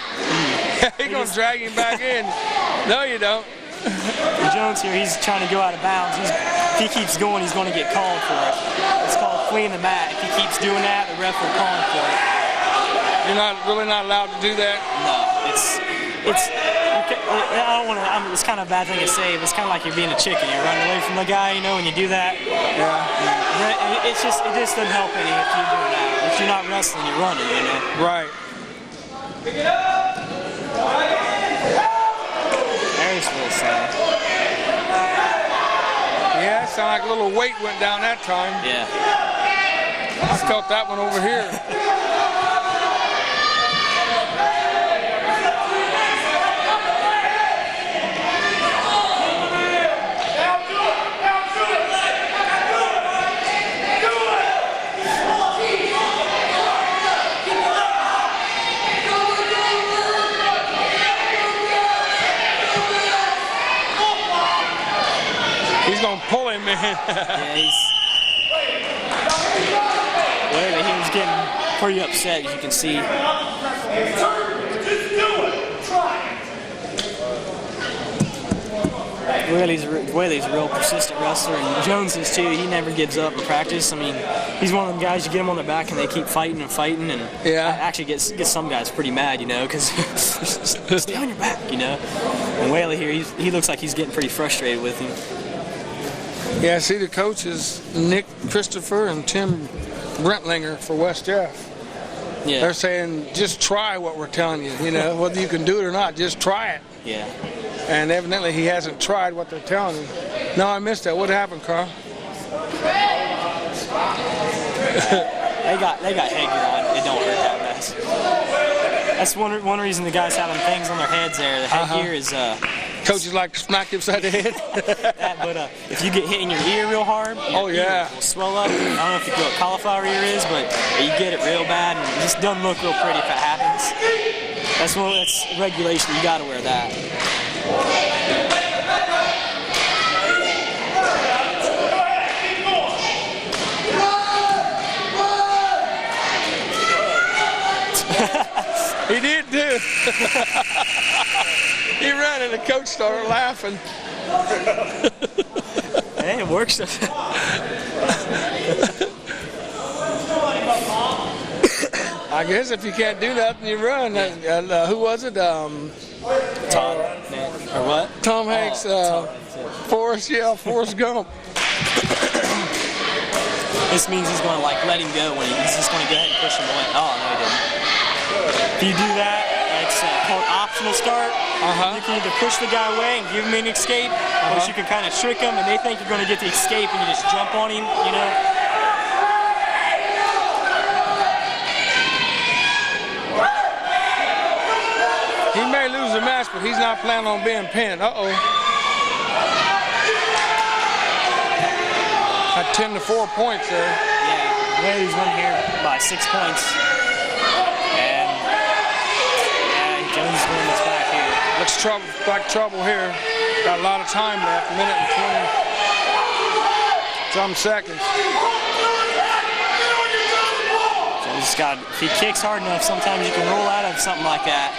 He's going to drag him back in. No, you don't. Jones here, he's trying to go out of bounds. If he keeps going, he's going to get called for it. It's called fleeing the mat. If he keeps doing that, the ref will call him for it. You're really not allowed to do that? No, I don't want to. It's kind of a bad thing to say, but it's kind of like you're being a chicken. You're running away from the guy, you know, when you do that. Yeah. It just doesn't help any if you're doing that. If you're not wrestling, you're running, you know. Right. Pick it up. There's Wilson. Yeah, it sounded like a little weight went down that time. Yeah. I felt that one over here. He's going to pull him, man. Yeah, he was getting pretty upset, as you can see. Whaley's a real persistent wrestler, and Jones is too. He never gives up in practice. I mean, he's one of them guys you get him on their back and they keep fighting and fighting, and actually gets some guys pretty mad, you know, because stay on your back, you know. And Whaley here, he looks like he's getting pretty frustrated with him. Yeah, see the coaches, Nick Christopher and Tim Brentlinger for West Jeff. Yeah. They're saying, just try what we're telling you, you know, whether you can do it or not, just try it. Yeah. And evidently he hasn't tried what they're telling him. No, I missed that. What happened, Carl? they got headgear on. It don't hurt that mess. That's one reason the guys having things on their heads there. The headgear is coaches like to smack you upside the head. But if you get hit in your ear real hard, your ear will swell up. I don't know if you know what cauliflower ear is, but you get it real bad, and it just doesn't look real pretty if it happens. That's regulation. You got to wear that. too. He ran and the coach started laughing. Hey, it works. I guess if you can't do nothing, you run. Who was it? Tom, or what? Tom Hanks. Forrest Gump. This means he's going to like let him go when he's just going to go ahead and push him away. Oh, no, he didn't. If you do that, it's called optional start. You can either push the guy away and give him an escape, or you can kind of trick him and they think you're going to get the escape and you just jump on him, you know. He may lose the match, but he's not planning on being pinned. At 10 to 4 points there. Yeah, Whaley's winning here by 6 points. And Jones is winning this back here. Looks like trouble here. Got a lot of time left, a minute and 20 some seconds. Jones got, if he kicks hard enough, sometimes you can roll out of something like that.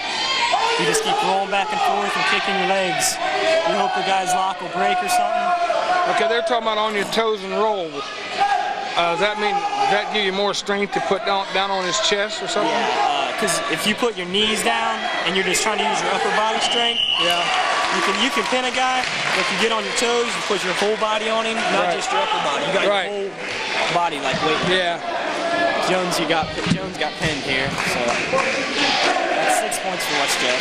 You just keep rolling back and forth and kicking your legs. You hope the guy's lock will break or something. Okay, they're talking about on your toes and roll. Does that give you more strength to put down on his chest or something? Yeah, because if you put your knees down and you're just trying to use your upper body strength, you can pin a guy. But if you get on your toes, you put your whole body on him, not just your upper body. You got your whole body like weight. Yeah. Jones got pinned here, so that's 6 points for West Jeff.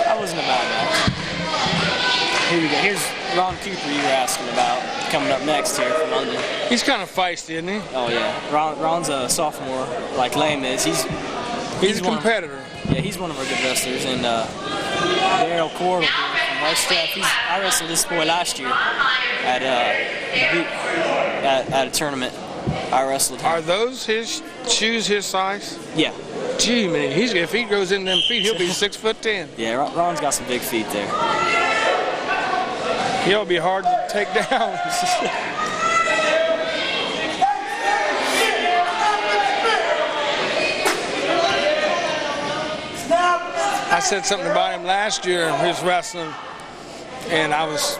That wasn't a bad match. Here we go. Here's Ron Cooper you were asking about, coming up next here from London. He's kind of feisty, isn't he? Oh yeah. Ron's a sophomore, like Lamb is. He's a competitor. He's one of our good wrestlers. And Daryl Cordell from West Jeff. I wrestled this boy last year at a tournament. I wrestled him. Are those his shoes, his size? Yeah. Gee, man, if he goes in them feet, he'll be 6'10". Yeah, Ron's got some big feet there. He'll be hard to take down. I said something about him last year in his wrestling, and I was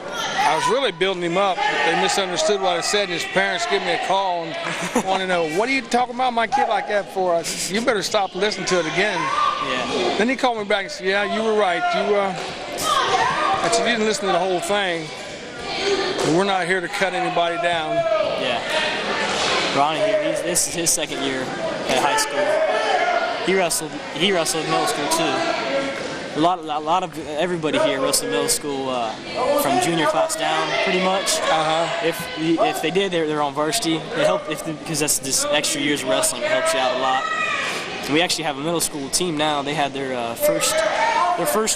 really building him up, but they misunderstood what I said, and his parents gave me a call and want to know, what are you talking about my kid like that for? I said, you better stop listening to it again. Yeah. Then he called me back and said, yeah, you were right. I said, you didn't listen to the whole thing. We're not here to cut anybody down. Yeah. Ronnie here, this is his second year at high school. He wrestled middle school too. A lot of everybody here wrestled middle school from junior class down, pretty much. If they did, they're on varsity. It helped because that's just extra years of wrestling. It helps you out a lot. And we actually have a middle school team now. They had their first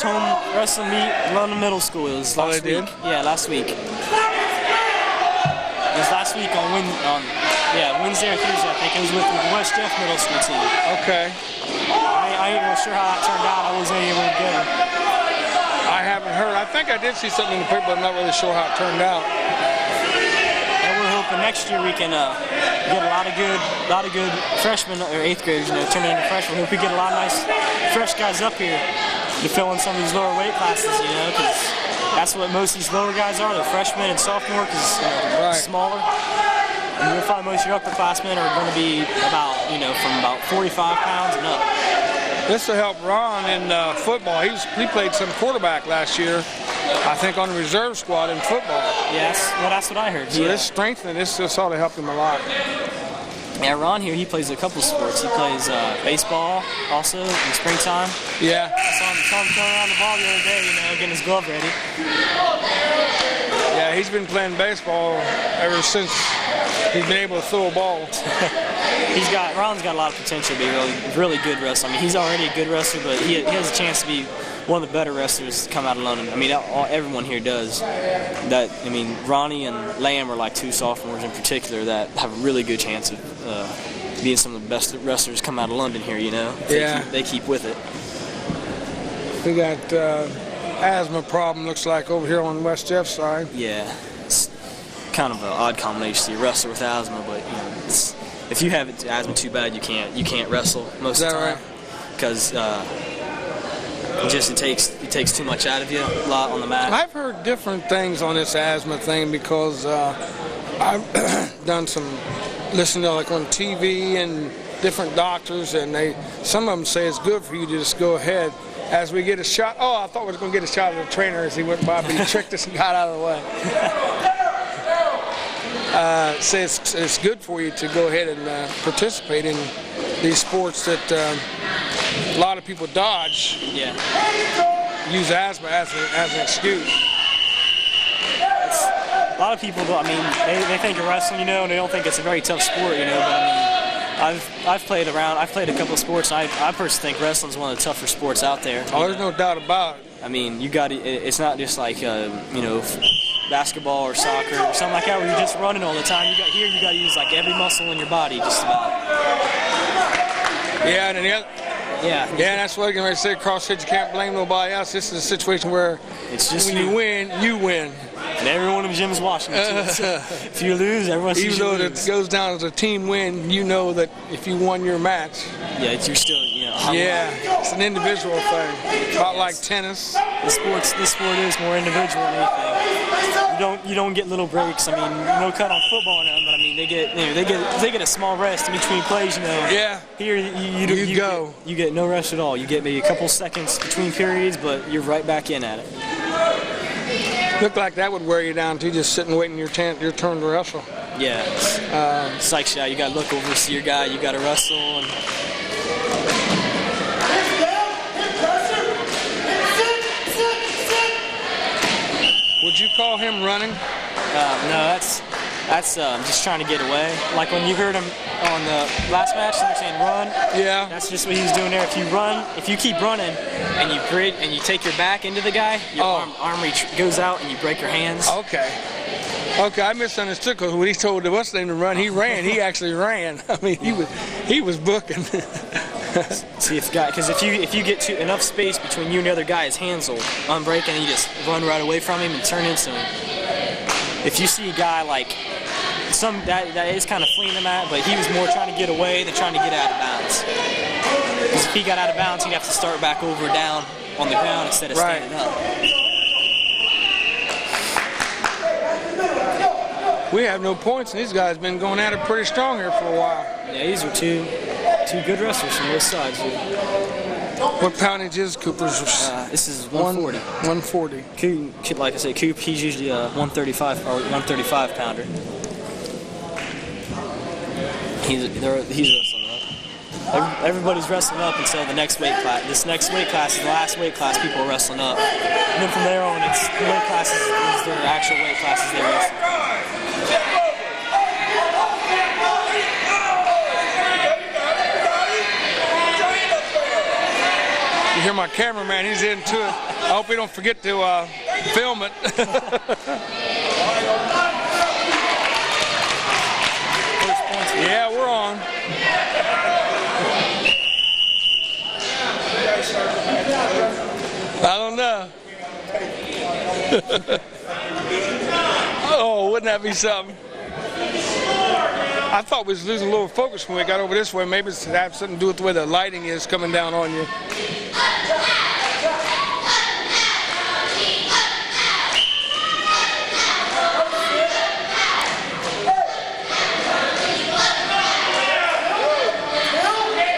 home wrestling meet in London Middle School. It was last week. Yeah, last week. It was last week on Wednesday or Thursday, I think. It was with the West Jeff Middle School team. Okay. I ain't real sure how that turned out. I wasn't able to go. I haven't heard. I think I did see something in the paper, but I'm not really sure how it turned out. And we're hoping next year we can get a lot of good freshmen or 8th graders, turn into freshmen. Hope we get a lot of nice fresh guys up here to fill in some of these lower weight classes, because that's what most of these lower guys are. They're freshmen and sophomore because they're smaller. And you'll find most of your upperclassmen are going to be about, from about 45 pounds and up. This will help Ron in football. He played some quarterback last year, I think, on the reserve squad in football. Yes, well, that's what I heard. So this strengthening, this ought to help him a lot. Yeah, Ron here, he plays a couple sports. He plays baseball also in the springtime. Yeah. I saw him throwing around the ball the other day, getting his glove ready. Yeah, he's been playing baseball ever since he's been able to throw a ball. Ron's got a lot of potential to be a really good wrestler. I mean, he's already a good wrestler, but he has a chance to be one of the better wrestlers to come out of London. I mean, everyone here does. Ronnie and Lamb are like two sophomores in particular that have a really good chance of being some of the best wrestlers come out of London here, They keep with it. We got asthma problem, looks like, over here on West Jeff side. Yeah, it's kind of an odd combination to see a wrestler with asthma, but if you have asthma too bad, you can't wrestle most of the time. Right? because it takes too much out of you a lot on the mat. I've heard different things on this asthma thing because I've done listening to like on TV and different doctors, and some of them say it's good for you to just go ahead as we get a shot. Oh, I thought we were going to get a shot of the trainer as he went by, but he tricked us and got out of the way. Say it's good for you to go ahead and participate in these sports that a lot of people dodge. Yeah. Use asthma as an excuse. A lot of people, I mean, they think of wrestling, you know, and they don't think it's a very tough sport, you know. But I mean, I've played a couple of sports. And I personally think wrestling's one of the tougher sports out there. Oh, there's no doubt about it. I mean, it's not just like you know, basketball or soccer or something like that where you're just running all the time. You got to use like every muscle in your body, just about. Yeah, and then yeah, that's what I'm going to say. CrossFit, you can't blame nobody else. This is a situation where it's just when you win, you win. And everyone in the gym is watching it too. So if you lose, everyone sees you lose. Even though it goes down as a team win, you know that if you won your match. Yeah, you're still, you know. Yeah, it's an individual thing. About like tennis. This sport is more individual than anything. You don't get little breaks. I mean, no cut on football and them, but I mean they get a small rest in between plays. You know. Yeah. Here you get no rest at all. You get maybe a couple seconds between periods, but you're right back in at it. Look like that would wear you down too, just sitting waiting your turn to wrestle. Yeah. It's like you got to look over, see your guy. You got to wrestle. And would you call him running? No, that's just trying to get away. Like when you heard him on the last match, they were saying run. Yeah. That's just what he was doing there. If you keep running and you take your back into the guy, your arm reach goes out and you break your hands. Okay, I misunderstood because when he told the wrestling to run, he ran. He actually ran. I mean, he was booking. See because if you get to enough space between you and the other guy, his hands will unbreak and you just run right away from him and turn into him. If you see a guy like that is kind of fleeing the mat, but he was more trying to get away than trying to get out of bounds. Because if he got out of bounds, he'd have to start back over down on the ground instead of standing up. We have no points, and these guys been going at it pretty strong here for a while. Yeah, these are two good wrestlers from both sides here. What poundage is Cooper's? This is 140. 140. Coop, like I say, Coop, he's usually a 135 or 135 pounder. He's wrestling up. Everybody's wrestling up until the next weight class. This next weight class is the last weight class people are wrestling up. And then from there on, it's the weight classes is their actual weight classes they're wrestling. You hear my cameraman, he's into it. I hope he don't forget to film it. Yeah, we're on. I don't know. Oh, wouldn't that be something? I thought we was losing a little focus when we got over this way. Maybe it's have something to do with the way the lighting is coming down on you.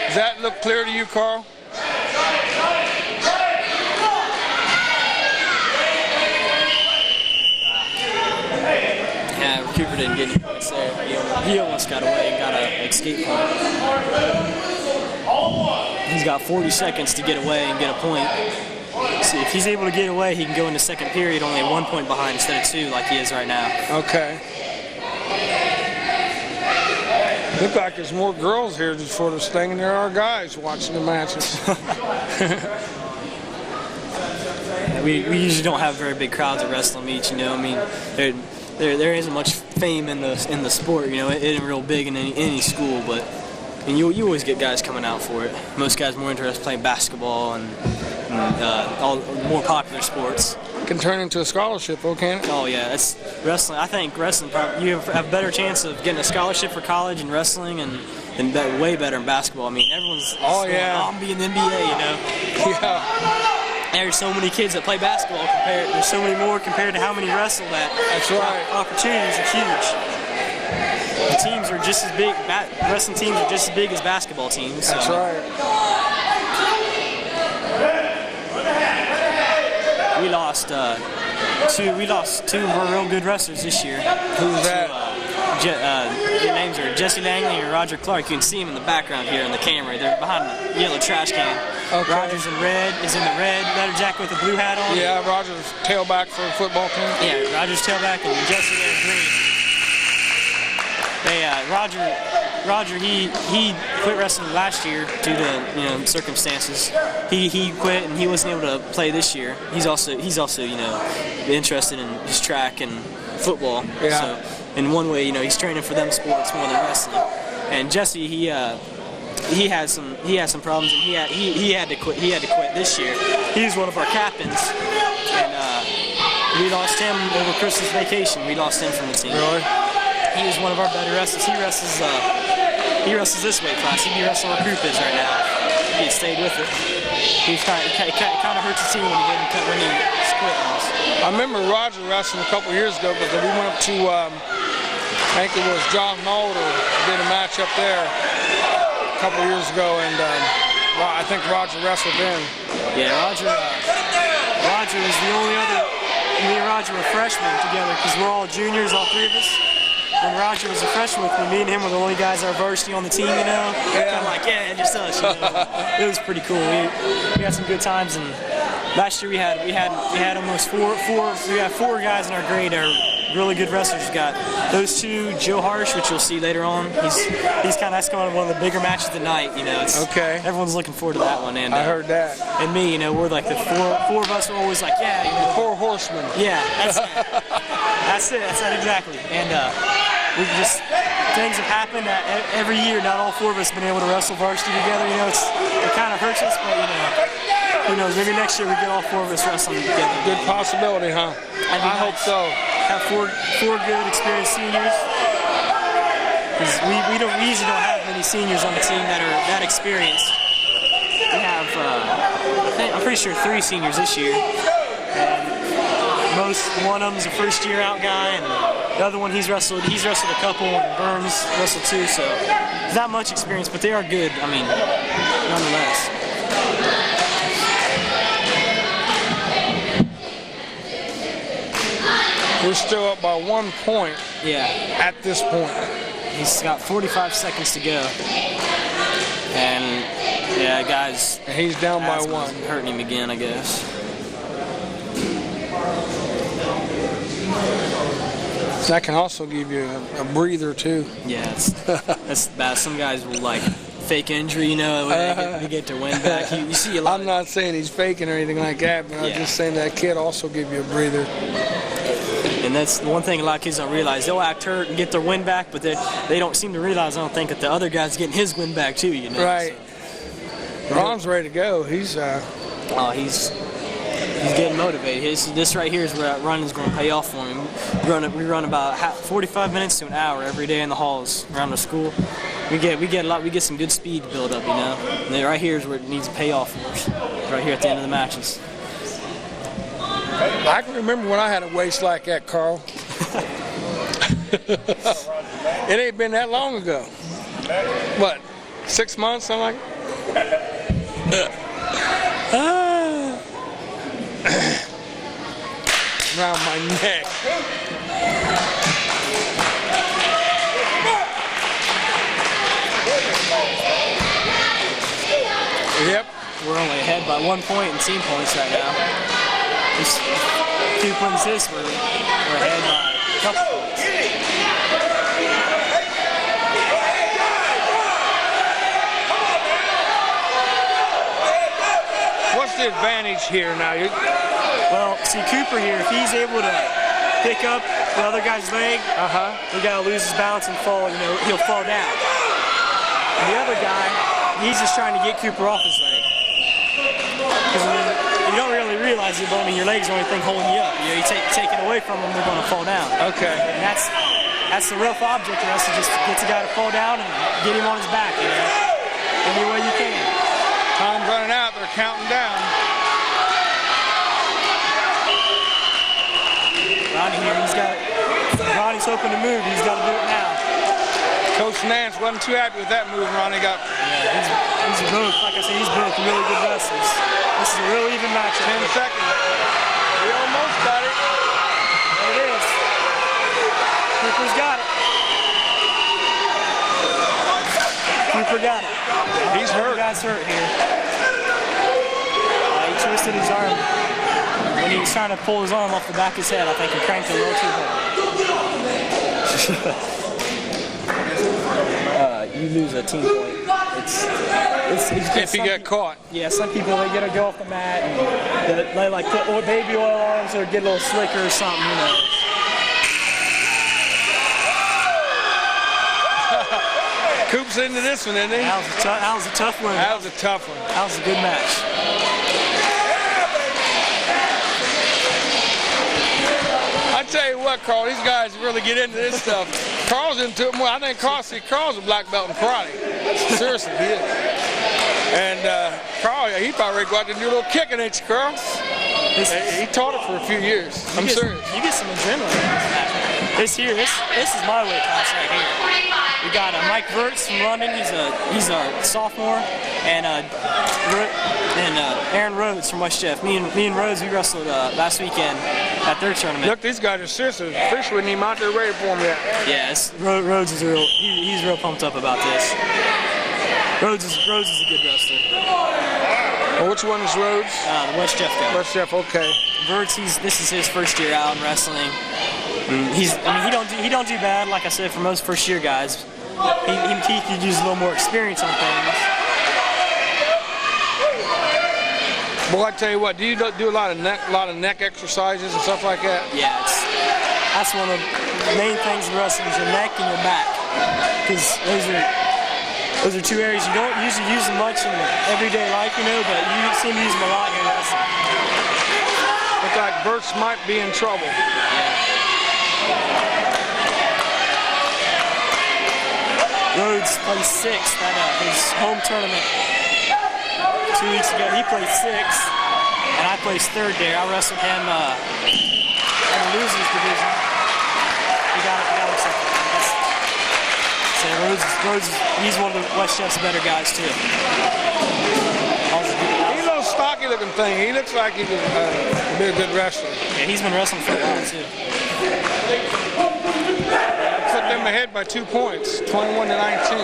Does that look clear to you, Carl? Yeah, Cooper didn't get any points there. He almost got away and got an escape point. He's got 40 seconds to get away and get a point. See, if he's able to get away, he can go into second period only 1 point behind instead of 2 like he is right now. Okay. Look like there's more girls here just for this thing, and there are guys watching the matches. we usually don't have very big crowds at wrestling meets, you know. I mean, there isn't much fame in the sport, you know. It isn't real big in any school, but I mean, you always get guys coming out for it. Most guys more interested in playing basketball and all more popular sports. Can turn into a scholarship, though, can't it? Oh yeah, wrestling. I think wrestling. You have a better chance of getting a scholarship for college in wrestling and and way better in basketball. I mean, everyone's I'm being the NBA, you know. Yeah. There's so many kids that play basketball there's so many more compared to how many wrestle that. That's right. Opportunities are huge. The teams are just as big. Wrestling teams are just as big as basketball teams. So. That's right. We lost two of our real good wrestlers this year. Who's that? Their names are Jesse Langley and Roger Clark. You can see them in the background here in the camera. They're behind the yellow trash can. Okay. Roger's in red, is in the red leather jacket with the blue hat on. Yeah, Roger's tailback for the football team. Yeah, Roger's tailback and Jesse there green. Roger, he quit wrestling last year due to circumstances. He quit and he wasn't able to play this year. He's also interested in his track and football. Yeah. So in one way, he's training for them sports more than wrestling. And Jesse, he had some problems and he had to quit. He had to quit this year. He's one of our captains, and we lost him over Christmas vacation. We lost him from the team. Really? He was one of our better wrestlers. He wrestles this weight class. He'd be wrestling where Group is right now. He had stayed with it. It kind of hurts to see when he didn't when he quit on us. I remember Roger wrestling a couple years ago because we went up to, I think it was John Mulder, did a match up there a couple years ago, and I think Roger wrestled then. Yeah, Roger was the only other. Me and Roger were freshmen together because we're all juniors, all three of us. When Roger was a freshman with me and him were the only guys that are varsity on the team, Yeah. Kind of like, just us, It was pretty cool. We had some good times, and last year we had almost four guys in our grade that are really good wrestlers. We got those two, Joe Harsh, which you'll see later on. That's kind of one of the bigger matches of the night. It's okay. Everyone's looking forward to that one. And I heard that. And me, we're like the four of us are always like, The four horsemen. Yeah, that's it. That's it exactly. And things have happened every year. Not all four of us have been able to wrestle varsity together. It kind of hurts us, but who knows? Maybe next year we get all four of us wrestling together. Good possibility, huh? I hope so. Have four good experienced seniors. Because we usually don't have many seniors on the team that are that experienced. We have, I'm pretty sure 3 seniors this year. One of them's a first-year out guy, and the other one he's wrestled a couple, and Burns wrestled 2, so not much experience, but they are good. Nonetheless. We're still up by 1 point. Yeah. At this point. He's got 45 seconds to go, and guys. And he's down by 1. Hurting him again, I guess. That can also give you a breather too. Yeah, that's bad. Some guys will fake injury, when they get their wind back. You see a lot. I'm not saying he's faking or anything like that, but I'm just saying that kid also give you a breather. And that's the one thing a lot of kids don't realize. They'll act hurt and get their wind back, but they don't seem to realize, I don't think, that the other guy's getting his wind back too, Right. So. Ron's ready to go. He's getting motivated. This right here is where that run is going to pay off for him. We run about 45 minutes to an hour every day in the halls around the school. We get some good speed to build up, And then right here is where it needs to pay off for us. Right here at the end of the matches. I can remember when I had a waist like that, Carl. It ain't been that long ago. What, 6 months, something like that? Around my neck. Yep. We're only ahead by 1 point in team points right now. Just 2 points this, we're ahead by a couple points. What's the advantage here now? Well, see Cooper here, if he's able to pick up the other guy's leg, he got to lose his balance and fall, he'll fall down. And the other guy, he's just trying to get Cooper off his leg. Because you don't really realize it, but your leg's the only thing holding you up. You take it away from them, they're going to fall down. Okay. And that's the rough object of wrestling, just to get the guy to fall down and get him on his back, you know, any way you can. Time's running out. They're counting down. Ronnie here, Ronnie's hoping to move. He's got to do it now. Coach Nance wasn't too happy with that move Ronnie got. Yeah, he's both, like I said, he's both really good wrestlers. This is a real even matchup. 10 seconds. He almost got it. There it is. Cooper's got it. Cooper got it. He's hurt. The guy's hurt here. He twisted his arm. When he was trying to pull his arm off the back of his head, I think he cranked it a little too hard. You lose a team point. It's if you get caught. Yeah, some people, they get to go off the mat and they like put baby oil on so they get a little slicker or something, you know. Coop's into this one, isn't he? That was a tough one. That was a tough one. That was a good match. I tell you what, Carl, these guys really get into this stuff. Carl's into it more. I think Carl's a black belt in karate. Seriously, he is. And Carl, he probably ready to go out there and do a little kicking, ain't you, Carl? He taught it for a few years. I'm serious. You get some adrenaline in this match. This is my weight class right here. We got Mike Verts from London. He's a sophomore, and Aaron Rhodes from West Jeff. Me and Rhodes, we wrestled last weekend at their tournament. Look, these guys are serious. Fish wouldn't even out there ready for him yet. Yeah, Rhodes is he's real pumped up about this. Rhodes is a good wrestler. Well, which one is Rhodes? The West Jeff guy. West Jeff, okay. Verts, this is his first year out in wrestling. He don't do bad, like I said, for most first year guys. He could use a little more experience on things. Boy, I tell you what, do you do a lot of neck exercises and stuff like that? Yeah, that's one of the main things in wrestling is your neck and your back, because those are two areas you don't usually use them much in everyday life, you know, but you seem to use them a lot in wrestling. Looks like Verts might be in trouble. Rhodes played sixth at his home tournament 2 weeks ago. He played sixth, and I placed third there. I wrestled him in the losers division. He got him second. So Rhodes, he's one of the West Jeff's better guys too. He's a little stocky looking thing. He looks like he could be a good wrestler. Yeah, he's been wrestling for a while too. Put them ahead by 2 points, 21 to 19.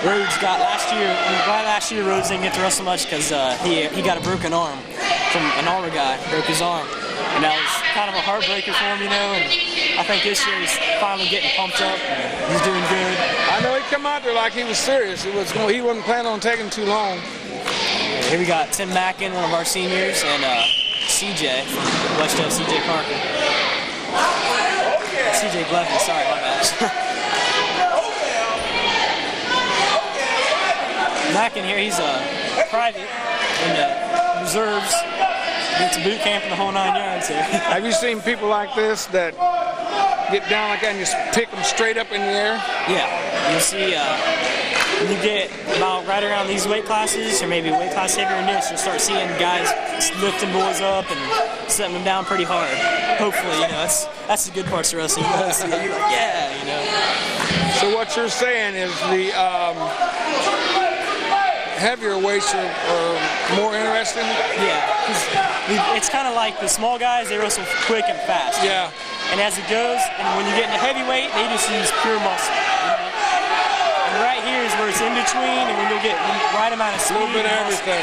Rhodes got last year Rhodes didn't get to wrestle much because he got a broken arm from an armor guy, broke his arm. And that was kind of a heartbreaker for him, you know, and I think this year he's finally getting pumped up. He's doing good. I know he come out there like he was serious. He wasn't planning on taking too long. Here we got Tim Mackin, one of our seniors, and CJ from West Jeff, CJ Parker. CJ Glevin, sorry, my bad. Mackin here, he's a private in the reserves. Gets a boot camp in the whole 9 yards here. Have you seen people like this that get down like that and just pick them straight up in the air? Yeah, you'll see when you get about right around these weight classes, or maybe weight class heavier than this, you'll start seeing guys lifting boys up and setting them down pretty hard. Hopefully, you know, that's the good parts of wrestling. You see that, you're like, yeah, you know. So what you're saying is the heavier weights are more interesting? Yeah, it's kind of like the small guys, they wrestle quick and fast. Yeah. And as it goes, and when you get into heavyweight, they just use pure muscle. You know? And right here is where it's in between, and when you'll get the right amount of speed. A little bit of everything.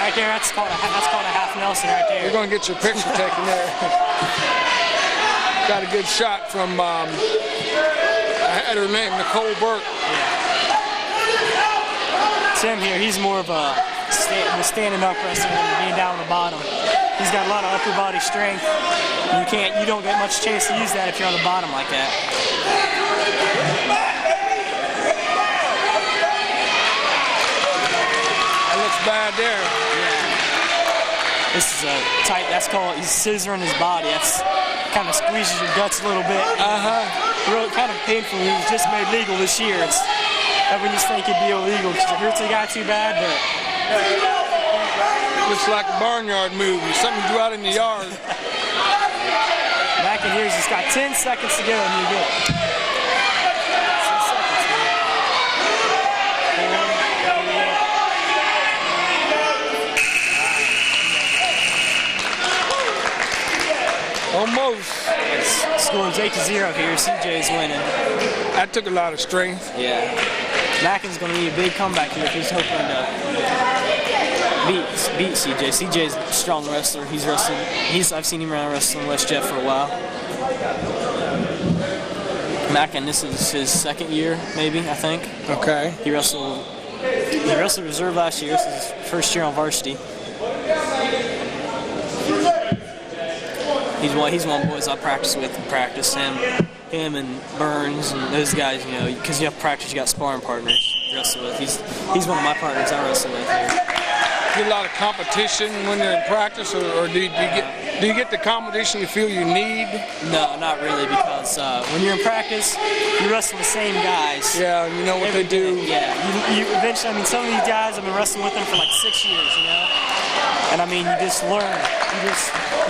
Right there, that's called a half Nelson right there. You're going to get your picture taken there. Got a good shot from, I had her name, Nicole Burke. Yeah. Tim here, he's more of a standing up wrestler than being down on the bottom. He's got a lot of upper body strength. You don't get much chance to use that if you're on the bottom like that. That looks bad there. Yeah. This is a tight, he's scissoring his body. kind of squeezes your guts a little bit. Real kind of painful. It was just made legal this year. Everyone just think it'd be illegal because it hurts the guy too bad, but looks like a barnyard move. Something you do out in the yard. Back in here, he's just got 10 seconds to go and you're good. 10 seconds. Almost. Score's 8-0 here. CJ's winning. That took a lot of strength. Yeah. Mackin's going to need a big comeback here if he's hoping to beat CJ. CJ's a strong wrestler. He's wrestled. I've seen him around wrestling West Jet for a while. Mackin, this is his second year, maybe, I think. Okay. He wrestled reserve last year. This is his first year on varsity. He's one of the boys I practice with and practice him and Burns and those guys, you know, because you have to practice, you got sparring partners to wrestle with. He's one of my partners I wrestle with here. Get a lot of competition when you're in practice, or do you get the competition you feel you need? No, not really, because when you're in practice, you wrestle the same guys. Yeah, you know what they do. Yeah, you eventually, I mean, some of these guys, I've been wrestling with them for like 6 years, you know? And I mean, you just learn.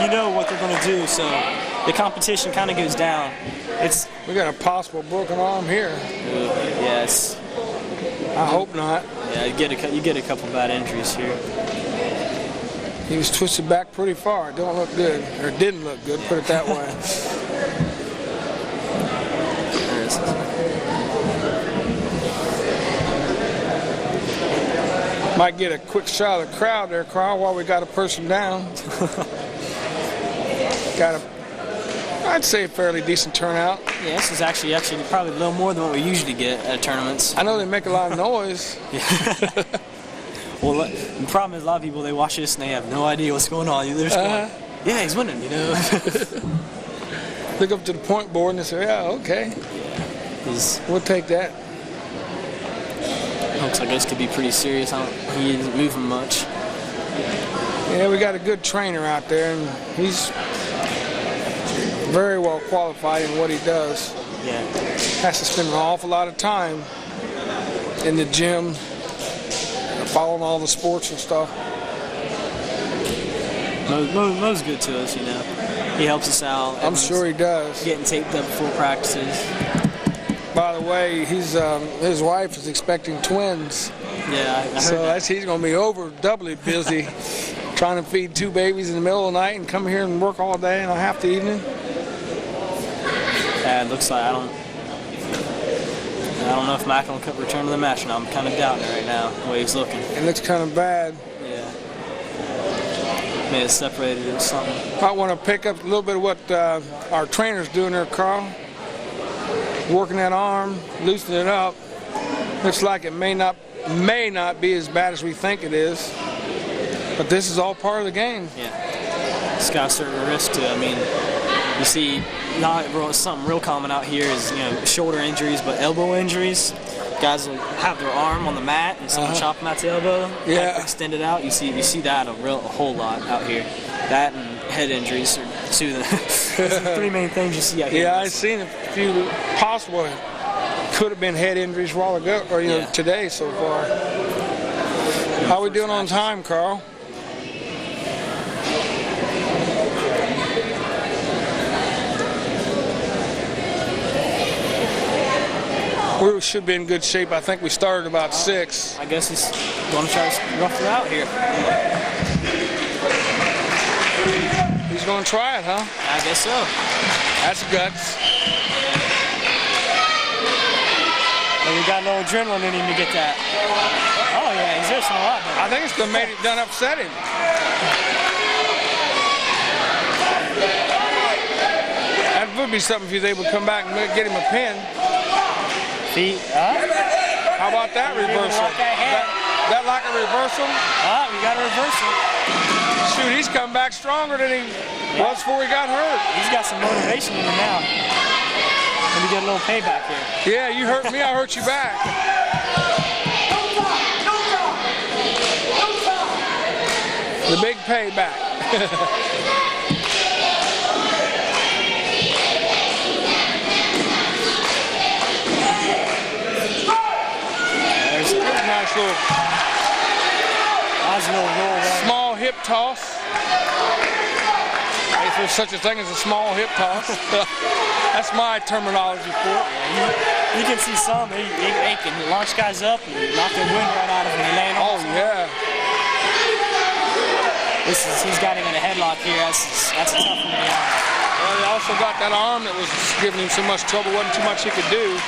You know what they're going to do, so the competition kind of goes down. We got a possible broken arm here. Yes. I hope not. Yeah, you get a couple bad injuries here. He was twisted back pretty far. It don't look good, or didn't look good. Put it that way. Might get a quick shot of the crowd there, Carl, while we got a person down. I'd say a fairly decent turnout. Yeah, this is actually probably a little more than what we usually get at tournaments. I know they make a lot of noise. Well, the problem is a lot of people, they watch this and they have no idea what's going on. They're just going, yeah, he's winning, you know. Look up to the point board and they say, yeah, okay. We'll take that. Looks like this could be pretty serious. He isn't moving much. Yeah, we got a good trainer out there, and he's very well qualified in what he does. Yeah. Has to spend an awful lot of time in the gym, following all the sports and stuff. Mo's good to us, you know. He helps us out. I'm sure he does. Getting taped up before practices. By the way, his wife is expecting twins. Yeah, I heard so that. He's going to be doubly busy trying to feed 2 babies in the middle of the night and come here and work all day and half the evening. Yeah, it looks like I don't know if Mac will return to the match now. I'm kind of doubting it right now, the way he's looking. It looks kind of bad. Yeah. May have separated or something. I want to pick up a little bit of what our trainer's doing there, Carl. Working that arm, loosening it up. Looks like it may not be as bad as we think it is. But this is all part of the game. Yeah. It's got a certain risk to it. I mean, you see, something real common out here is, you know, shoulder injuries, but elbow injuries. Guys will have their arm on the mat and someone chop them at the elbow. Yeah. Extend it out. You see that a whole lot out here. That and head injuries are two of the 3 main things you see out here. Yeah, I've seen a few possible could have been head injuries a while ago, or today so far. How are we doing on time, Carl? We should be in good shape. I think we started about 6. I guess he's going to try to rough it out here. He's going to try it, huh? I guess so. That's guts. And we got a little adrenaline in him to get that. Oh, yeah, he's just a lot better. I think it's done upset him. That would be something if he's able to come back and get him a pin. Feet How about that reversal? That like a reversal? We got a reversal. Shoot, he's come back stronger than he was before he got hurt. He's got some motivation in him now. Let me get a little payback here. Yeah, you hurt me, I hurt you back. The big payback. little Nice little roll there. small hip toss. If there's such a thing as a small hip toss. That's my terminology for it. Yeah, you can see some, they can launch guys up and knock the wind right out of them and land on them. Yeah. He's got him in a headlock here. That's a tough one to be on. Well, he also got that arm that was giving him so much trouble. Wasn't too much he could do.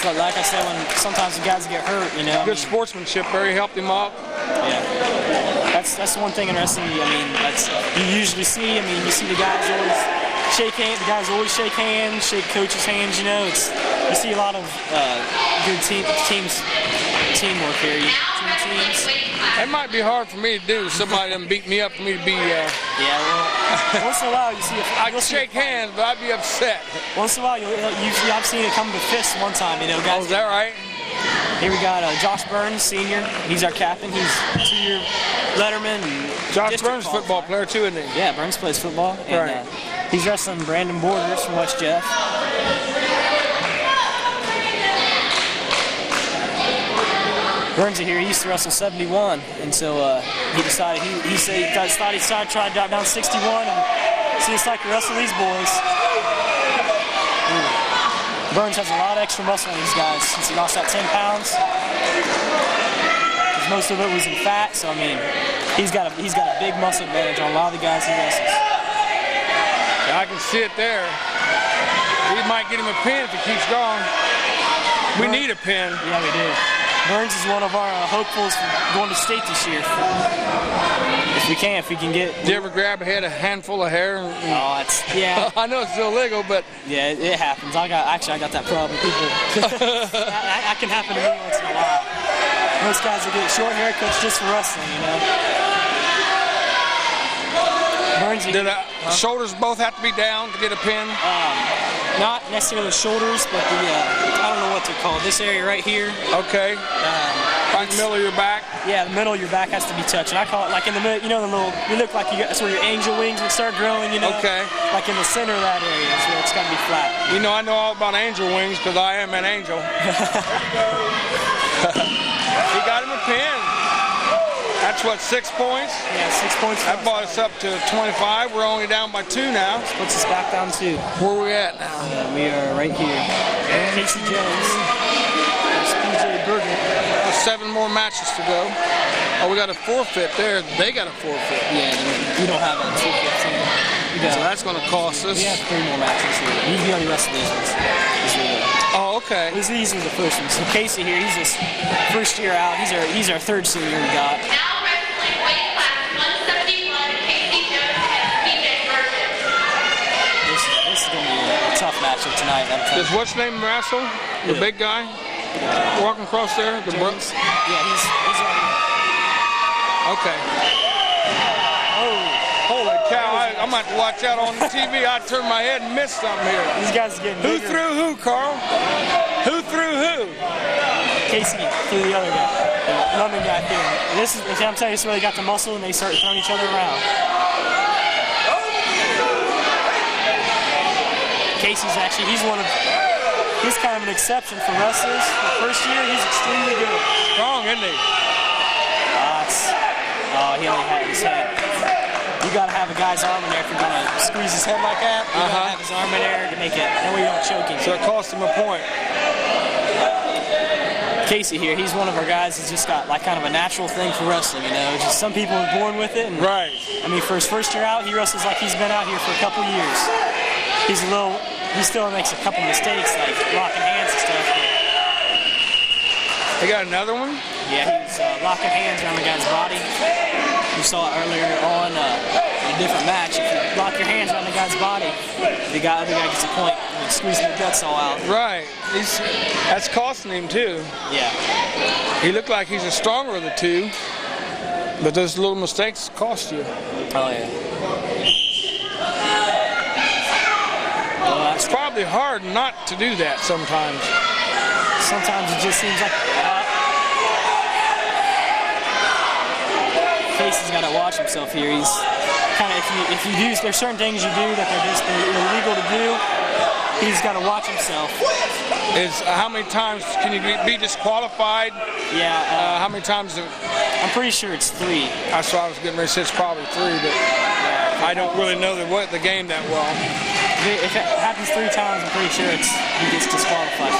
So like I said, when sometimes the guys get hurt, you know. Good sportsmanship there. He helped him up. Yeah. That's one thing in wrestling. I mean, that's you usually see. I mean, you see the guys always shake hands. The guys always shake hands, shake coaches' hands. You know, you see a lot of good teamwork here. Teams. That might be hard for me to do. Somebody doesn't beat me up for me to be. Yeah, well, once in a while you see. I can shake hands, but I'd be upset. Once in a while, usually I've seen it come to fists one time. You know, guys. Oh, is that right? Here we got Josh Burns, senior. He's our captain. He's a 2-year letterman. Josh Burns, football player too, isn't he? Yeah, Burns plays football. And, right. He's wrestling Brandon Borders from West Jeff. Burns here, he used to wrestle 71, and so he decided he thought he'd try to drop down 61 and see if I could wrestle these boys. Burns has a lot of extra muscle on these guys since he lost that 10 pounds. Because most of it was in fat, so I mean, he's got a big muscle advantage on a lot of the guys he wrestles. Yeah, I can see it there. We might get him a pin if he keeps going. We need a pin. Yeah, we do. Burns is one of our hopefuls for going to state this year. If we can get. Did you ever grab a handful of hair? Oh, it's yeah. I know it's illegal, but yeah, it happens. I got that problem. People, that can happen to me once in a while. Most guys will get short haircuts just for wrestling, you know. Burns. Did shoulders both have to be down to get a pin? Not necessarily the shoulders, but the I don't know what they're called. This area right here. Okay. Right in the middle of your back. Yeah, the middle of your back has to be touched. And I call it like in the middle. You know, the little. You look like that's where your angel wings would start growing. You know. Okay. Like in the center of that area is where it's got to be flat. You know, I know all about angel wings because I am an angel. He got him a pin. That's what, 6 points? Yeah, 6 points. That brought us up to 25. We're only down by 2 now. This puts us back down 2. Where are we at now? We are right here. Casey Jones. There's PJ Berger. There's 7 more matches to go. Oh, we got a forfeit there. They got a forfeit. Yeah, we don't have that 215. So that's going to cost us. We have 3 more matches here. We already wrestled these ones. Oh, okay. These are the first ones. So Casey here, he's his first year out. He's our 3rd senior we got. Now wrestling weight class 171, Casey Jones and PJ Burton. This is going to be a tough matchup tonight. Does what's name wrestle? The big guy? Walking across there? The Brooks? Yeah, he's already. Okay. Oh, holy cow. I might have to watch out on the TV. I turned my head and missed something here. These guys are getting Who bigger. threw who, Carl? Who threw who? Casey threw the other guy. The London guy threw him. This is, I'm telling you, this is where they got the muscle and they start throwing each other around. Casey's actually, he's kind of an exception for wrestlers. The first year, he's extremely good. Strong, isn't he? He only had his head. You gotta have a guy's arm in there if you're gonna squeeze his head like that. You gotta have his arm in there to make it, that way you don't choke him. So it cost him a point. Casey here, he's one of our guys who's just got like kind of a natural thing for wrestling, you know. Just some people are born with it. And, right. I mean, for his first year out, he wrestles like he's been out here for a couple years. He still makes a couple mistakes, like locking hands and stuff. They got another one? Yeah, he's locking hands around the guy's body. You saw it earlier on in a different match. If you lock your hands around the guy's body, the other guy gets a point and squeezing the guts all out. Right. That's costing him too. Yeah. He looked like he's the stronger of the 2, but those little mistakes cost you. Oh yeah. Well, it's probably hard not to do that sometimes. Sometimes it just seems like Casey's got to watch himself here. He's kind of if you do, there's certain things you do that they're illegal to do. He's got to watch himself. How many times can you be disqualified? Yeah. How many times? I'm pretty sure it's 3. That's what I was getting ready to say. It's probably 3, but I don't really know the game that well. If it happens 3 times, I'm pretty sure he gets disqualified.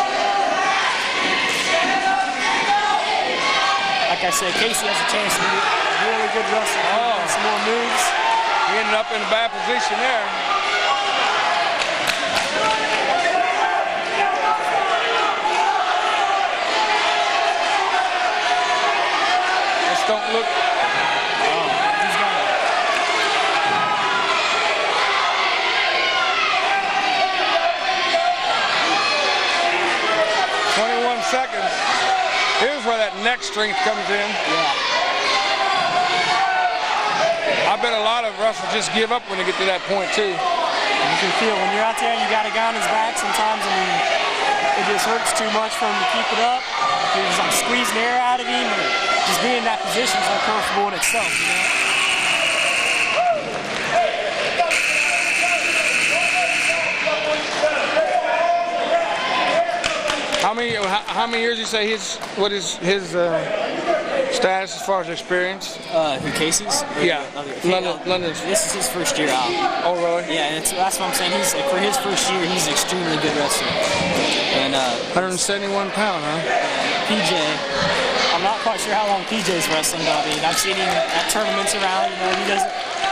Like I said, Casey has a chance to be a really good wrestler. Some more moves. He ended up in a bad position there. Just don't look. He's got it. 21 seconds. Here's where that neck strength comes in. Yeah. I bet a lot of wrestlers just give up when they get to that point too. You can feel when you're out there and you got a guy on his back. Sometimes, I mean, it just hurts too much for him to keep it up. You're just like squeezing air out of him, or just being in that position is uncomfortable in itself, you know. How many years you say his status as far as experience? Who, Casey's? Yeah. London's. This is his first year out. Oh, really? Yeah, and that's what I'm saying. For his first year, he's an extremely good wrestler. And 171 pound, huh? PJ, I'm not quite sure how long PJ's wrestling, but I mean, I've seen him at tournaments around. You know,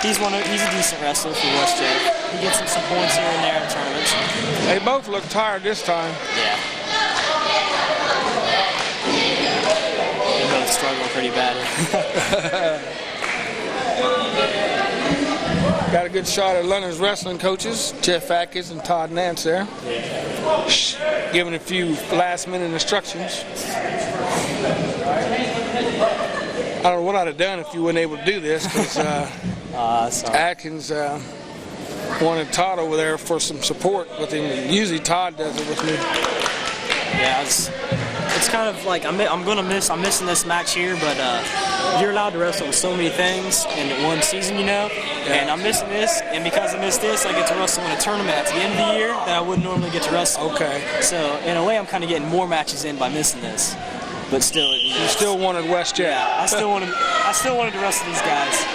he's a decent wrestler for WestJet. He gets him some points here and there in tournaments. They both look tired this time. Yeah. They're both struggling pretty bad. Got a good shot at London's wrestling coaches, Jeff Atkins and Todd Nance there. Yeah. Giving a few last-minute instructions. I don't know what I'd have done if you weren't able to do this, because Atkins wanted Todd over there for some support with him. Usually Todd does it with me. Yeah, it's kind of like I'm missing this match here, but you're allowed to wrestle with so many things in one season, you know. Yeah. And I'm missing this, and because I missed this, I get to wrestle in a tournament at the end of the year that I wouldn't normally get to wrestle. Okay. So in a way, I'm kind of getting more matches in by missing this, but still. You still wanted WestJet. Yeah, I still wanted to wrestle these guys.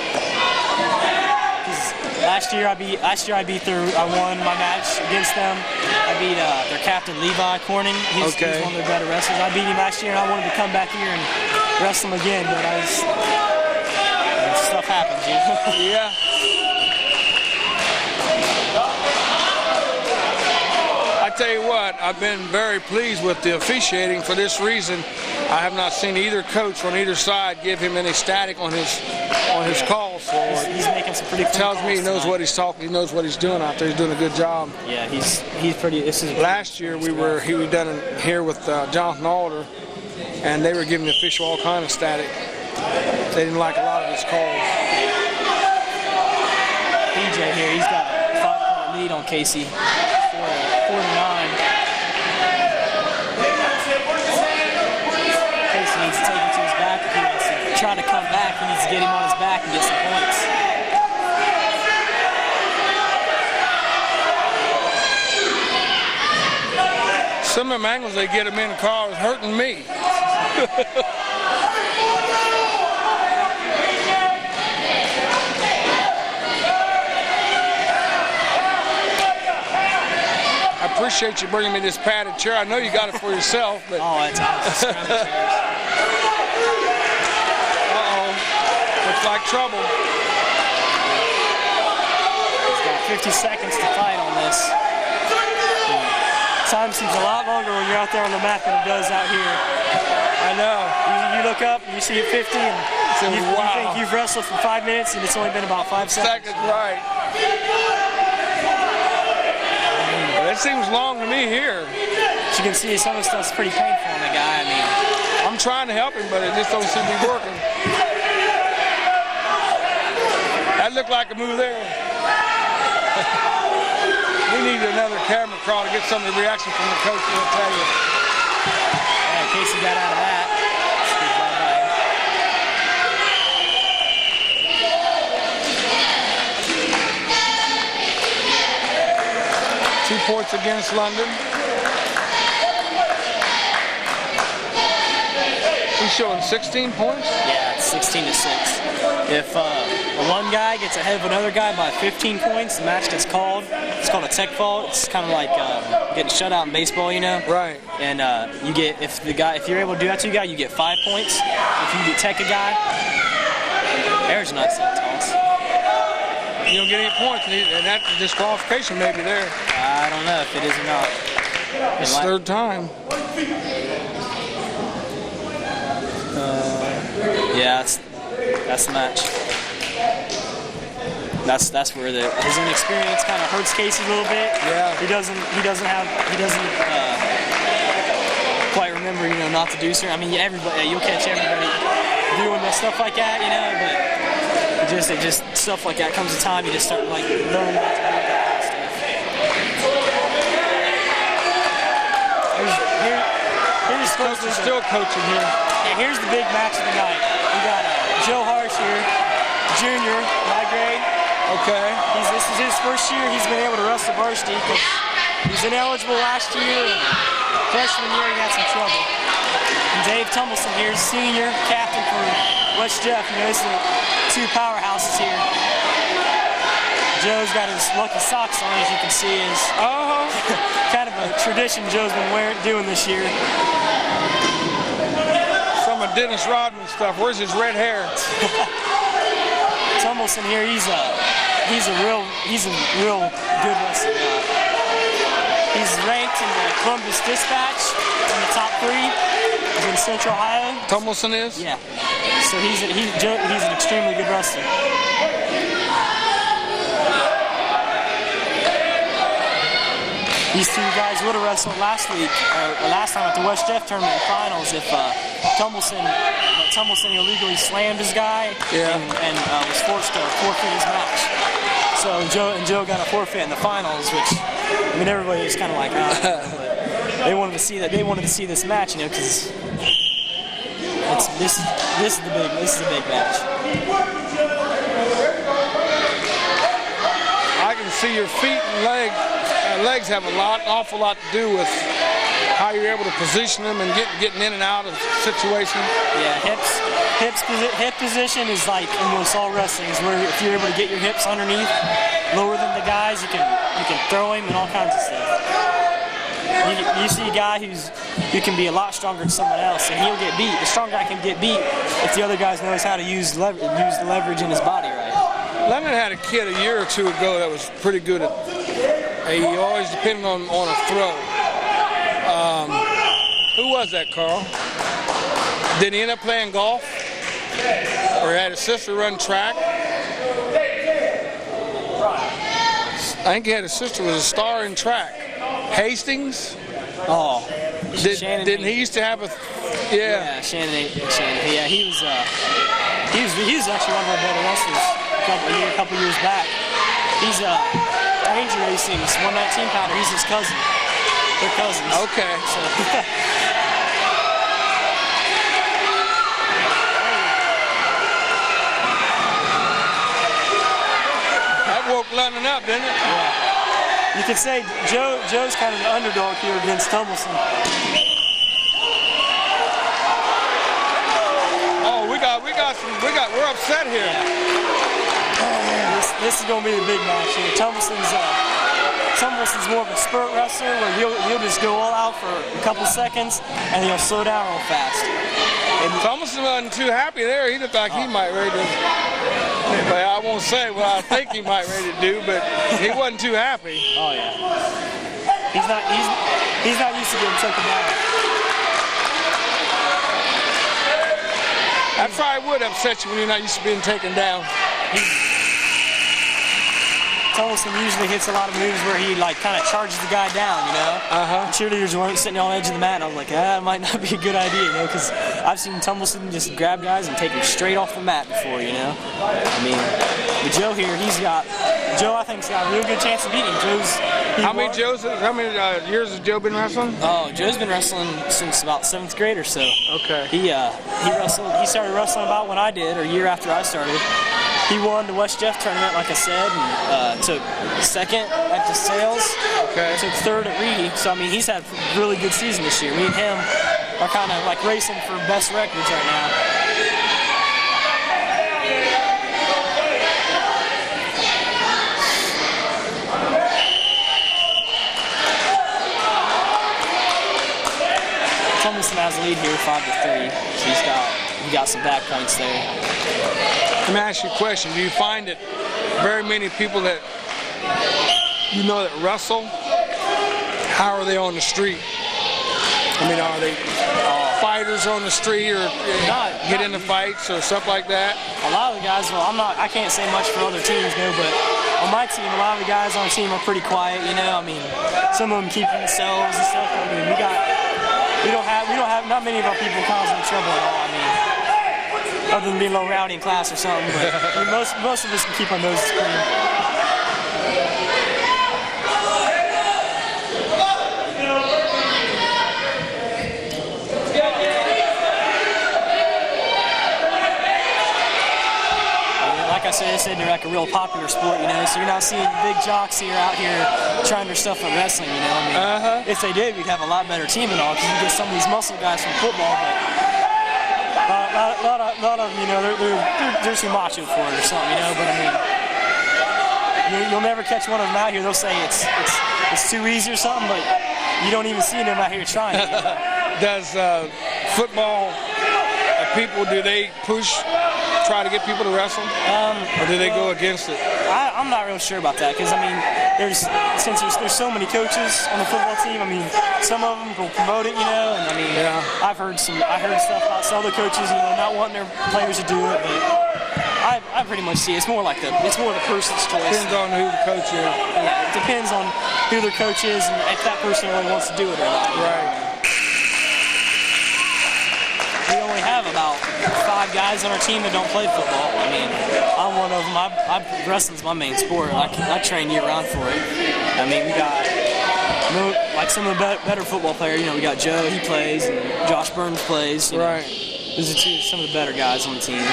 Last year I won my match against them. I beat their captain Levi Corning. He's one of their better wrestlers. I beat him last year, and I wanted to come back here and wrestle him again, but stuff happens, you know. Yeah. I tell you what, I've been very pleased with the officiating for this reason. I have not seen either coach on either side give him any static on his calls. So he's making some pretty. Tells me he knows what he's talking. He knows what he's doing out there. He's doing a good job. Yeah, he's pretty. Last year he was done it here with Jonathan Alder, and they were giving the official all kind of static. They didn't like a lot of his calls. PJ here, he's got a 5-point lead on Casey, 4-9. Casey needs to take him to his back if he wants to try to come back. He needs to get him on his back and get some points. Some of them angles they get him in the car is hurting me. I appreciate you bringing me this padded chair. I know you got it for yourself, but... Oh, it's awesome. Uh-oh. Looks like trouble. He's got 50 seconds to fight on this. Time seems a lot longer when you're out there on the mat than it does out here. I know. You look up and you see it 50, and you think you've wrestled for 5 minutes, and it's only been about 5 seconds. Right. That seems long to me here. As you can see, some of the stuff's pretty painful on the guy. I mean, I'm trying to help him, but it just don't seem to be working. That looked like a move there. We need another camera crawl to get some of the reaction from the coach, I'll tell you. Yeah, Casey got out of that. points against London. He's showing 16 points? Yeah, it's 16-6. If one guy gets ahead of another guy by 15 points, the match gets called. It's called a tech fault. It's kind of like getting shut out in baseball, you know? Right. And you get, if you're able to do that to a guy, you get 5 points. If you tech a guy, there's not so toss. You don't get any points, and that's disqualification maybe there. I don't know if it is or not. It's third time. Yeah, that's the match. That's where his inexperience kind of hurts Casey a little bit. Yeah. He doesn't quite remember, you know, not to do certain. I mean, everybody, you'll catch everybody doing stuff like that, you know, but it just stuff like that comes a time you just start like learning not to do that stuff. Coach is still coaching here. Yeah, here's the big match of the night. We got Joe Harsh here, junior, my grade. Okay. This is his first year he's been able to wrestle varsity because he's ineligible last year, and freshman year he had some trouble. And Dave Tumbleson here is senior captain for West Jeff. You know, this is the two powerhouses here. Joe's got his lucky socks on, as you can see. Is kind of a tradition Joe's been doing this year. Some of Dennis Rodman stuff. Where's his red hair? Tumbleson here, he's a real good wrestler. He's ranked in the Columbus Dispatch in the top 3. He's in Central Ohio. Tumbleson is? Yeah. So he's an extremely good wrestler. These two guys would have wrestled last time at the West Jeff tournament finals if Tumbleson illegally slammed his guy and was forced to forfeit his match. So Joe got a forfeit in the finals, which, I mean, everybody was kind of like, but they wanted to see that. They wanted to see this match, you know, because this is the big match. I can see your feet and legs have an awful lot to do with how you're able to position them and getting in and out of situations. Yeah, hip position is like almost all wrestling, is where if you're able to get your hips underneath, lower than the guys, you can throw him and all kinds of stuff. You see a guy who can be a lot stronger than someone else, and he'll get beat. The strong guy can get beat if the other guy knows how to use the leverage in his body right. Leonard had a kid a year or two ago that was pretty good at. He always depended on a throw. Who was that, Carl? Did he end up playing golf? Or had his sister run track? I think he had his sister was a star in track. Hastings? Oh. Didn't he used to have a... Yeah, Shannon. Yeah, he was actually one of our better wrestlers a couple years back. He's Ranger Racing's 119 pounder. He's his cousin. They're cousins. Okay. So. That woke London up, didn't it? Yeah. You could say Joe's kind of the underdog here against Tumbleson. Oh, we're upset here. Yeah. This is going to be the big match here. Tumbleson Tumbleton's more of a spurt wrestler where he'll just go all out for a couple seconds and he'll slow down real fast. And Tumbleton wasn't too happy there. He looked like he might ready to. But I won't say what I think he might ready to do, but he wasn't too happy. Oh yeah. He's not used to getting taken down. That probably would upset you when you're not used to being taken down. Tumbleton usually hits a lot of moves where he like kind of charges the guy down, you know. Cheerleaders weren't sitting on the edge of the mat, and I was like, that might not be a good idea, you know, because I've seen Tumbleton just grab guys and take them straight off the mat before, you know. I mean, but Joe here, Joe I think's got a real good chance of beating him. How many years has Joe been wrestling? Oh, Joe's been wrestling since about 7th grade or so. Okay. He started wrestling about when I did, or a year after I started. He won the West Jeff tournament, like I said, and took second at the sales. Okay. Took third at Reedy. So, I mean, he's had a really good season this year. Me and him are kind of like racing for best records right now. Tomlinson has a lead here, 5-3. So he got some back points there. Let me ask you a question. Do you find that very many people that you know that wrestle, how are they on the street? I mean, are they fighters on the street or get into fights or stuff like that? A lot of the guys, well, I can't say much for other teams, no, but on my team, a lot of the guys on the team are pretty quiet, you know. I mean, some of them keep themselves and stuff. I mean, we don't have not many of our people causing trouble at all. I mean, other than being a little rowdy in class or something, but I mean, most of us can keep our noses clean. Like I said, they're like a real popular sport, you know, so you're not seeing big jocks here out here trying their stuff at wrestling, you know. I mean, if they did, we'd have a lot better team and all, because you get some of these muscle guys from football, but a lot of them, you know, they're too macho for it or something, you know, but I mean, you'll never catch one of them out here. They'll say it's too easy or something, but you don't even see them out here trying. You know? Does football people, do they try to get people to wrestle, or do they go against it? I'm not real sure about that, because I mean, since there's so many coaches on the football team. I mean, some of them will promote it, you know, and I mean, I heard stuff about some other coaches, you know, not wanting their players to do it, but I pretty much see it's more the person's choice. Depends on who the coach is. Yeah, it depends on who their coach is and if that person really wants to do it or not. Right. We only have about 5 guys on our team that don't play football. I mean, I'm one of them. Wrestling's my main sport. I train year-round for it. I mean, we got like some of the better football players. You know, we got Joe, he plays, and Josh Burns plays. Right. Those are some of the better guys on the team.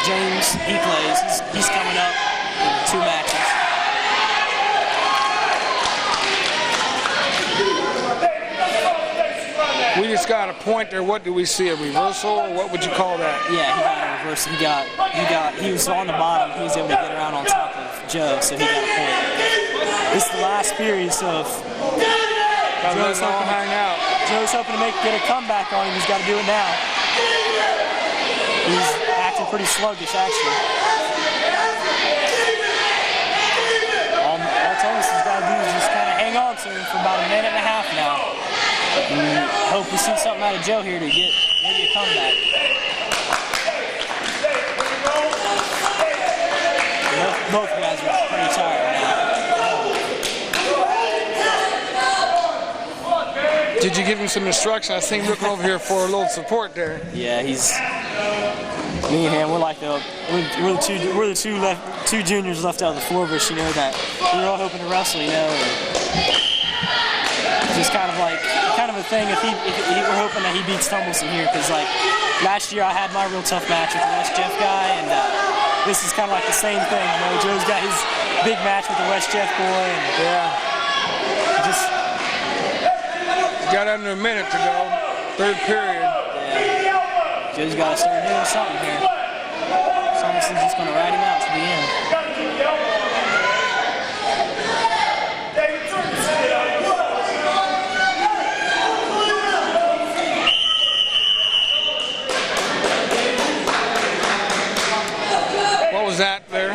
James, he plays. He's coming up in 2 matches. We just got a point there. What do we see? A reversal, or what would you call that? Yeah, he got a reversal. He was on the bottom. He was able to get around on top of Joe, so he got a point. This is the last period, so if Joe's hoping to get a comeback on him, he's got to do it now. He's acting pretty sluggish, actually. All Thomas has got to do is just kind of hang on to him for about a minute and a half now. And hope we see something out of Joe here to get maybe a comeback. Both guys are pretty tired now. Did you give him some instruction? I think looking over here for a little support there. Yeah, me and him. We're like the two juniors left out of the 4 of us. You know that we were all hoping to wrestle. You know. Just kind of a thing if we're hoping that he beats Tumbleson here, because like last year I had my real tough match with the West Jeff guy, and this is kind of like the same thing. You know, Joe's got his big match with the West Jeff boy, and just got under a minute to go, 3rd period. Yeah, Joe's got to start doing something here. Thompson's just going to ride him out to the end. What was that there?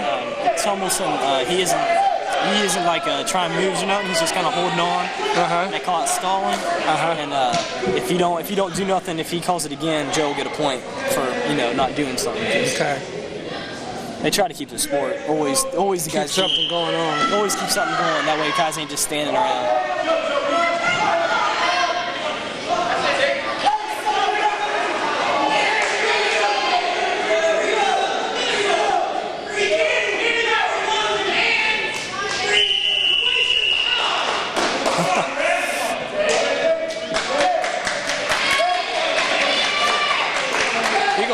Tomlinson, he isn't like trying moves or nothing. He's just kind of holding on. They call it stalling. And if you don't do nothing, if he calls it again, Joe will get a point for not doing something. Okay. They try to keep the sport always the guys keep something going on. Always keep something going. That way, guys ain't just standing around.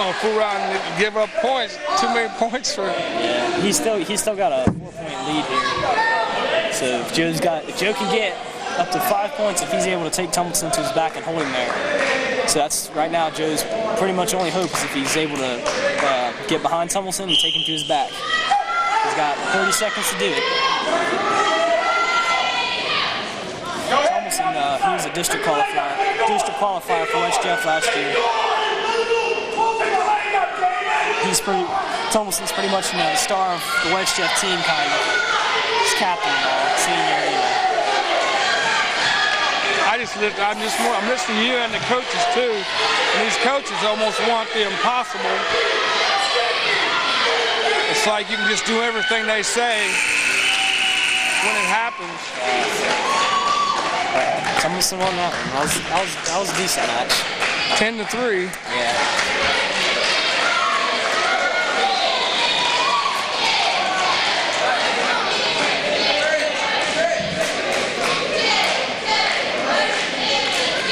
gonna fool around and give up points. Too many points for him. Yeah, he's still got a 4-point lead here. So if Joe can get up to 5 points, if he's able to take Tumbleson to his back and hold him there. So that's right now Joe's pretty much only hope is if he's able to get behind Tumbleson and take him to his back. He's got 30 seconds to do it. Tumbleson, he was a district qualifier for West Jeff last year. Tumbleson pretty much the star of the West Jeff team, kind of. He's captain and all, senior. I'm listening to you and the coaches too. And these coaches almost want the impossible. It's like you can just do everything they say when it happens. Tumbleson won that one. That was a decent match. 10-3. Yeah.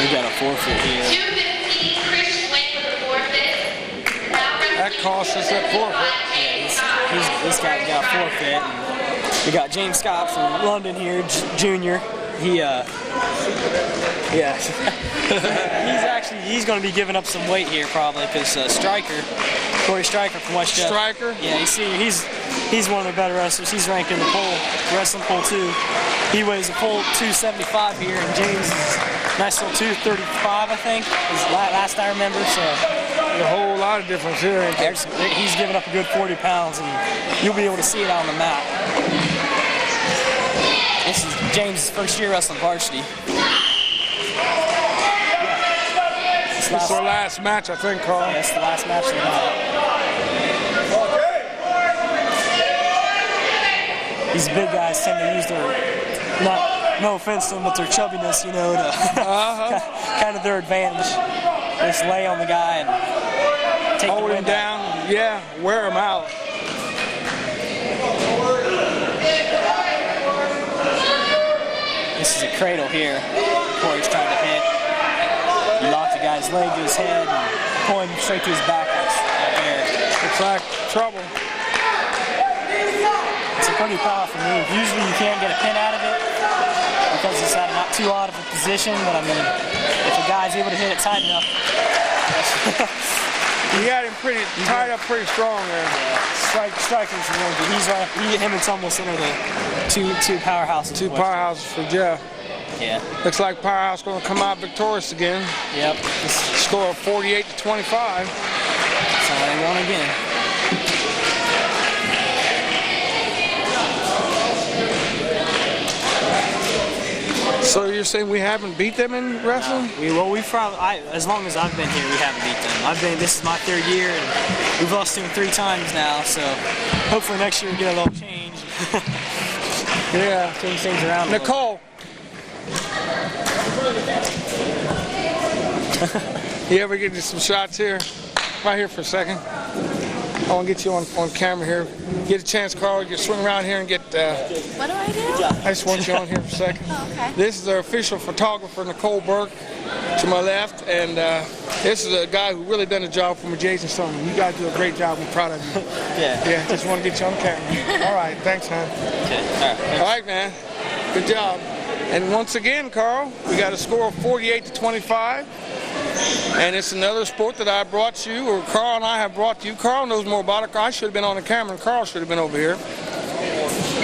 We got a forfeit here. 2:15, Chris went for the forfeit. That cost us that forfeit. Yeah, this guy's got a forfeit. And we got James Scott from London here, junior. He's going to be giving up some weight here probably because Corey Stryker from West Jeff. Stryker? Yeah, he's one of the better wrestlers. He's ranked in the wrestling poll too. He weighs a full 275 here, and James is nice little 235, I think, is last I remember. So a whole lot of difference here. He's giving up a good 40 pounds, and you'll be able to see it on the map. This is James' first year wrestling varsity. This is our last match, I think, Carl. Yeah, it's the last match of the night. These big guys tend to use their, no offense to them, but their chubbiness, to kind of their advantage. They just lay on the guy and take hold him down, wear him out. This is a cradle here. Corey's trying to hit. He locked the guy's leg to his head and pulling him straight to his back right there. Looks like trouble. It's a pretty powerful move. Usually you can't get a pin out of it because it's at not too odd of a position, but I mean, if a guy's able to hit it tight enough. He had him tied up pretty strong there. Yeah. Striker's really good. Him and Tumbleson are the two powerhouses. Two powerhouses for Jeff. Yeah. Looks like Powerhouse going to come out victorious again. Yep. Score of 48-25. So they won again. So you're saying we haven't beat them in wrestling? No. We've probably, as long as I've been here, we haven't beat them. This is my third year, and we've lost to them 3 times now. So hopefully next year we get a little change. Yeah. Change things around. Nicole. You ever get some shots here? Right here for a second. I want to get you on camera here. Get a chance, Carl. You swing around here and get. What do I do? I just want you on here for a second. Oh, okay. This is our official photographer, Nicole Burke, to my left, and this is a guy who really done a job for me, Jason Stone. You guys do a great job. I'm proud of you. Yeah. Just want to get you on camera. All right. Thanks, man. Okay. All right, man. Good job. And once again, Carl, we got a score of 48-25. And it's another sport that I brought you, or Carl and I have brought you. Carl knows more about it. I should have been on the camera, and Carl should have been over here.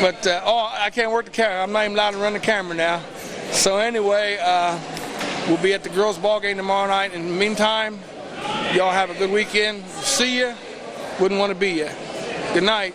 But, I can't work the camera. I'm not even allowed to run the camera now. So anyway, we'll be at the girls' ball game tomorrow night. In the meantime, y'all have a good weekend. See ya. Wouldn't want to be ya. Good night.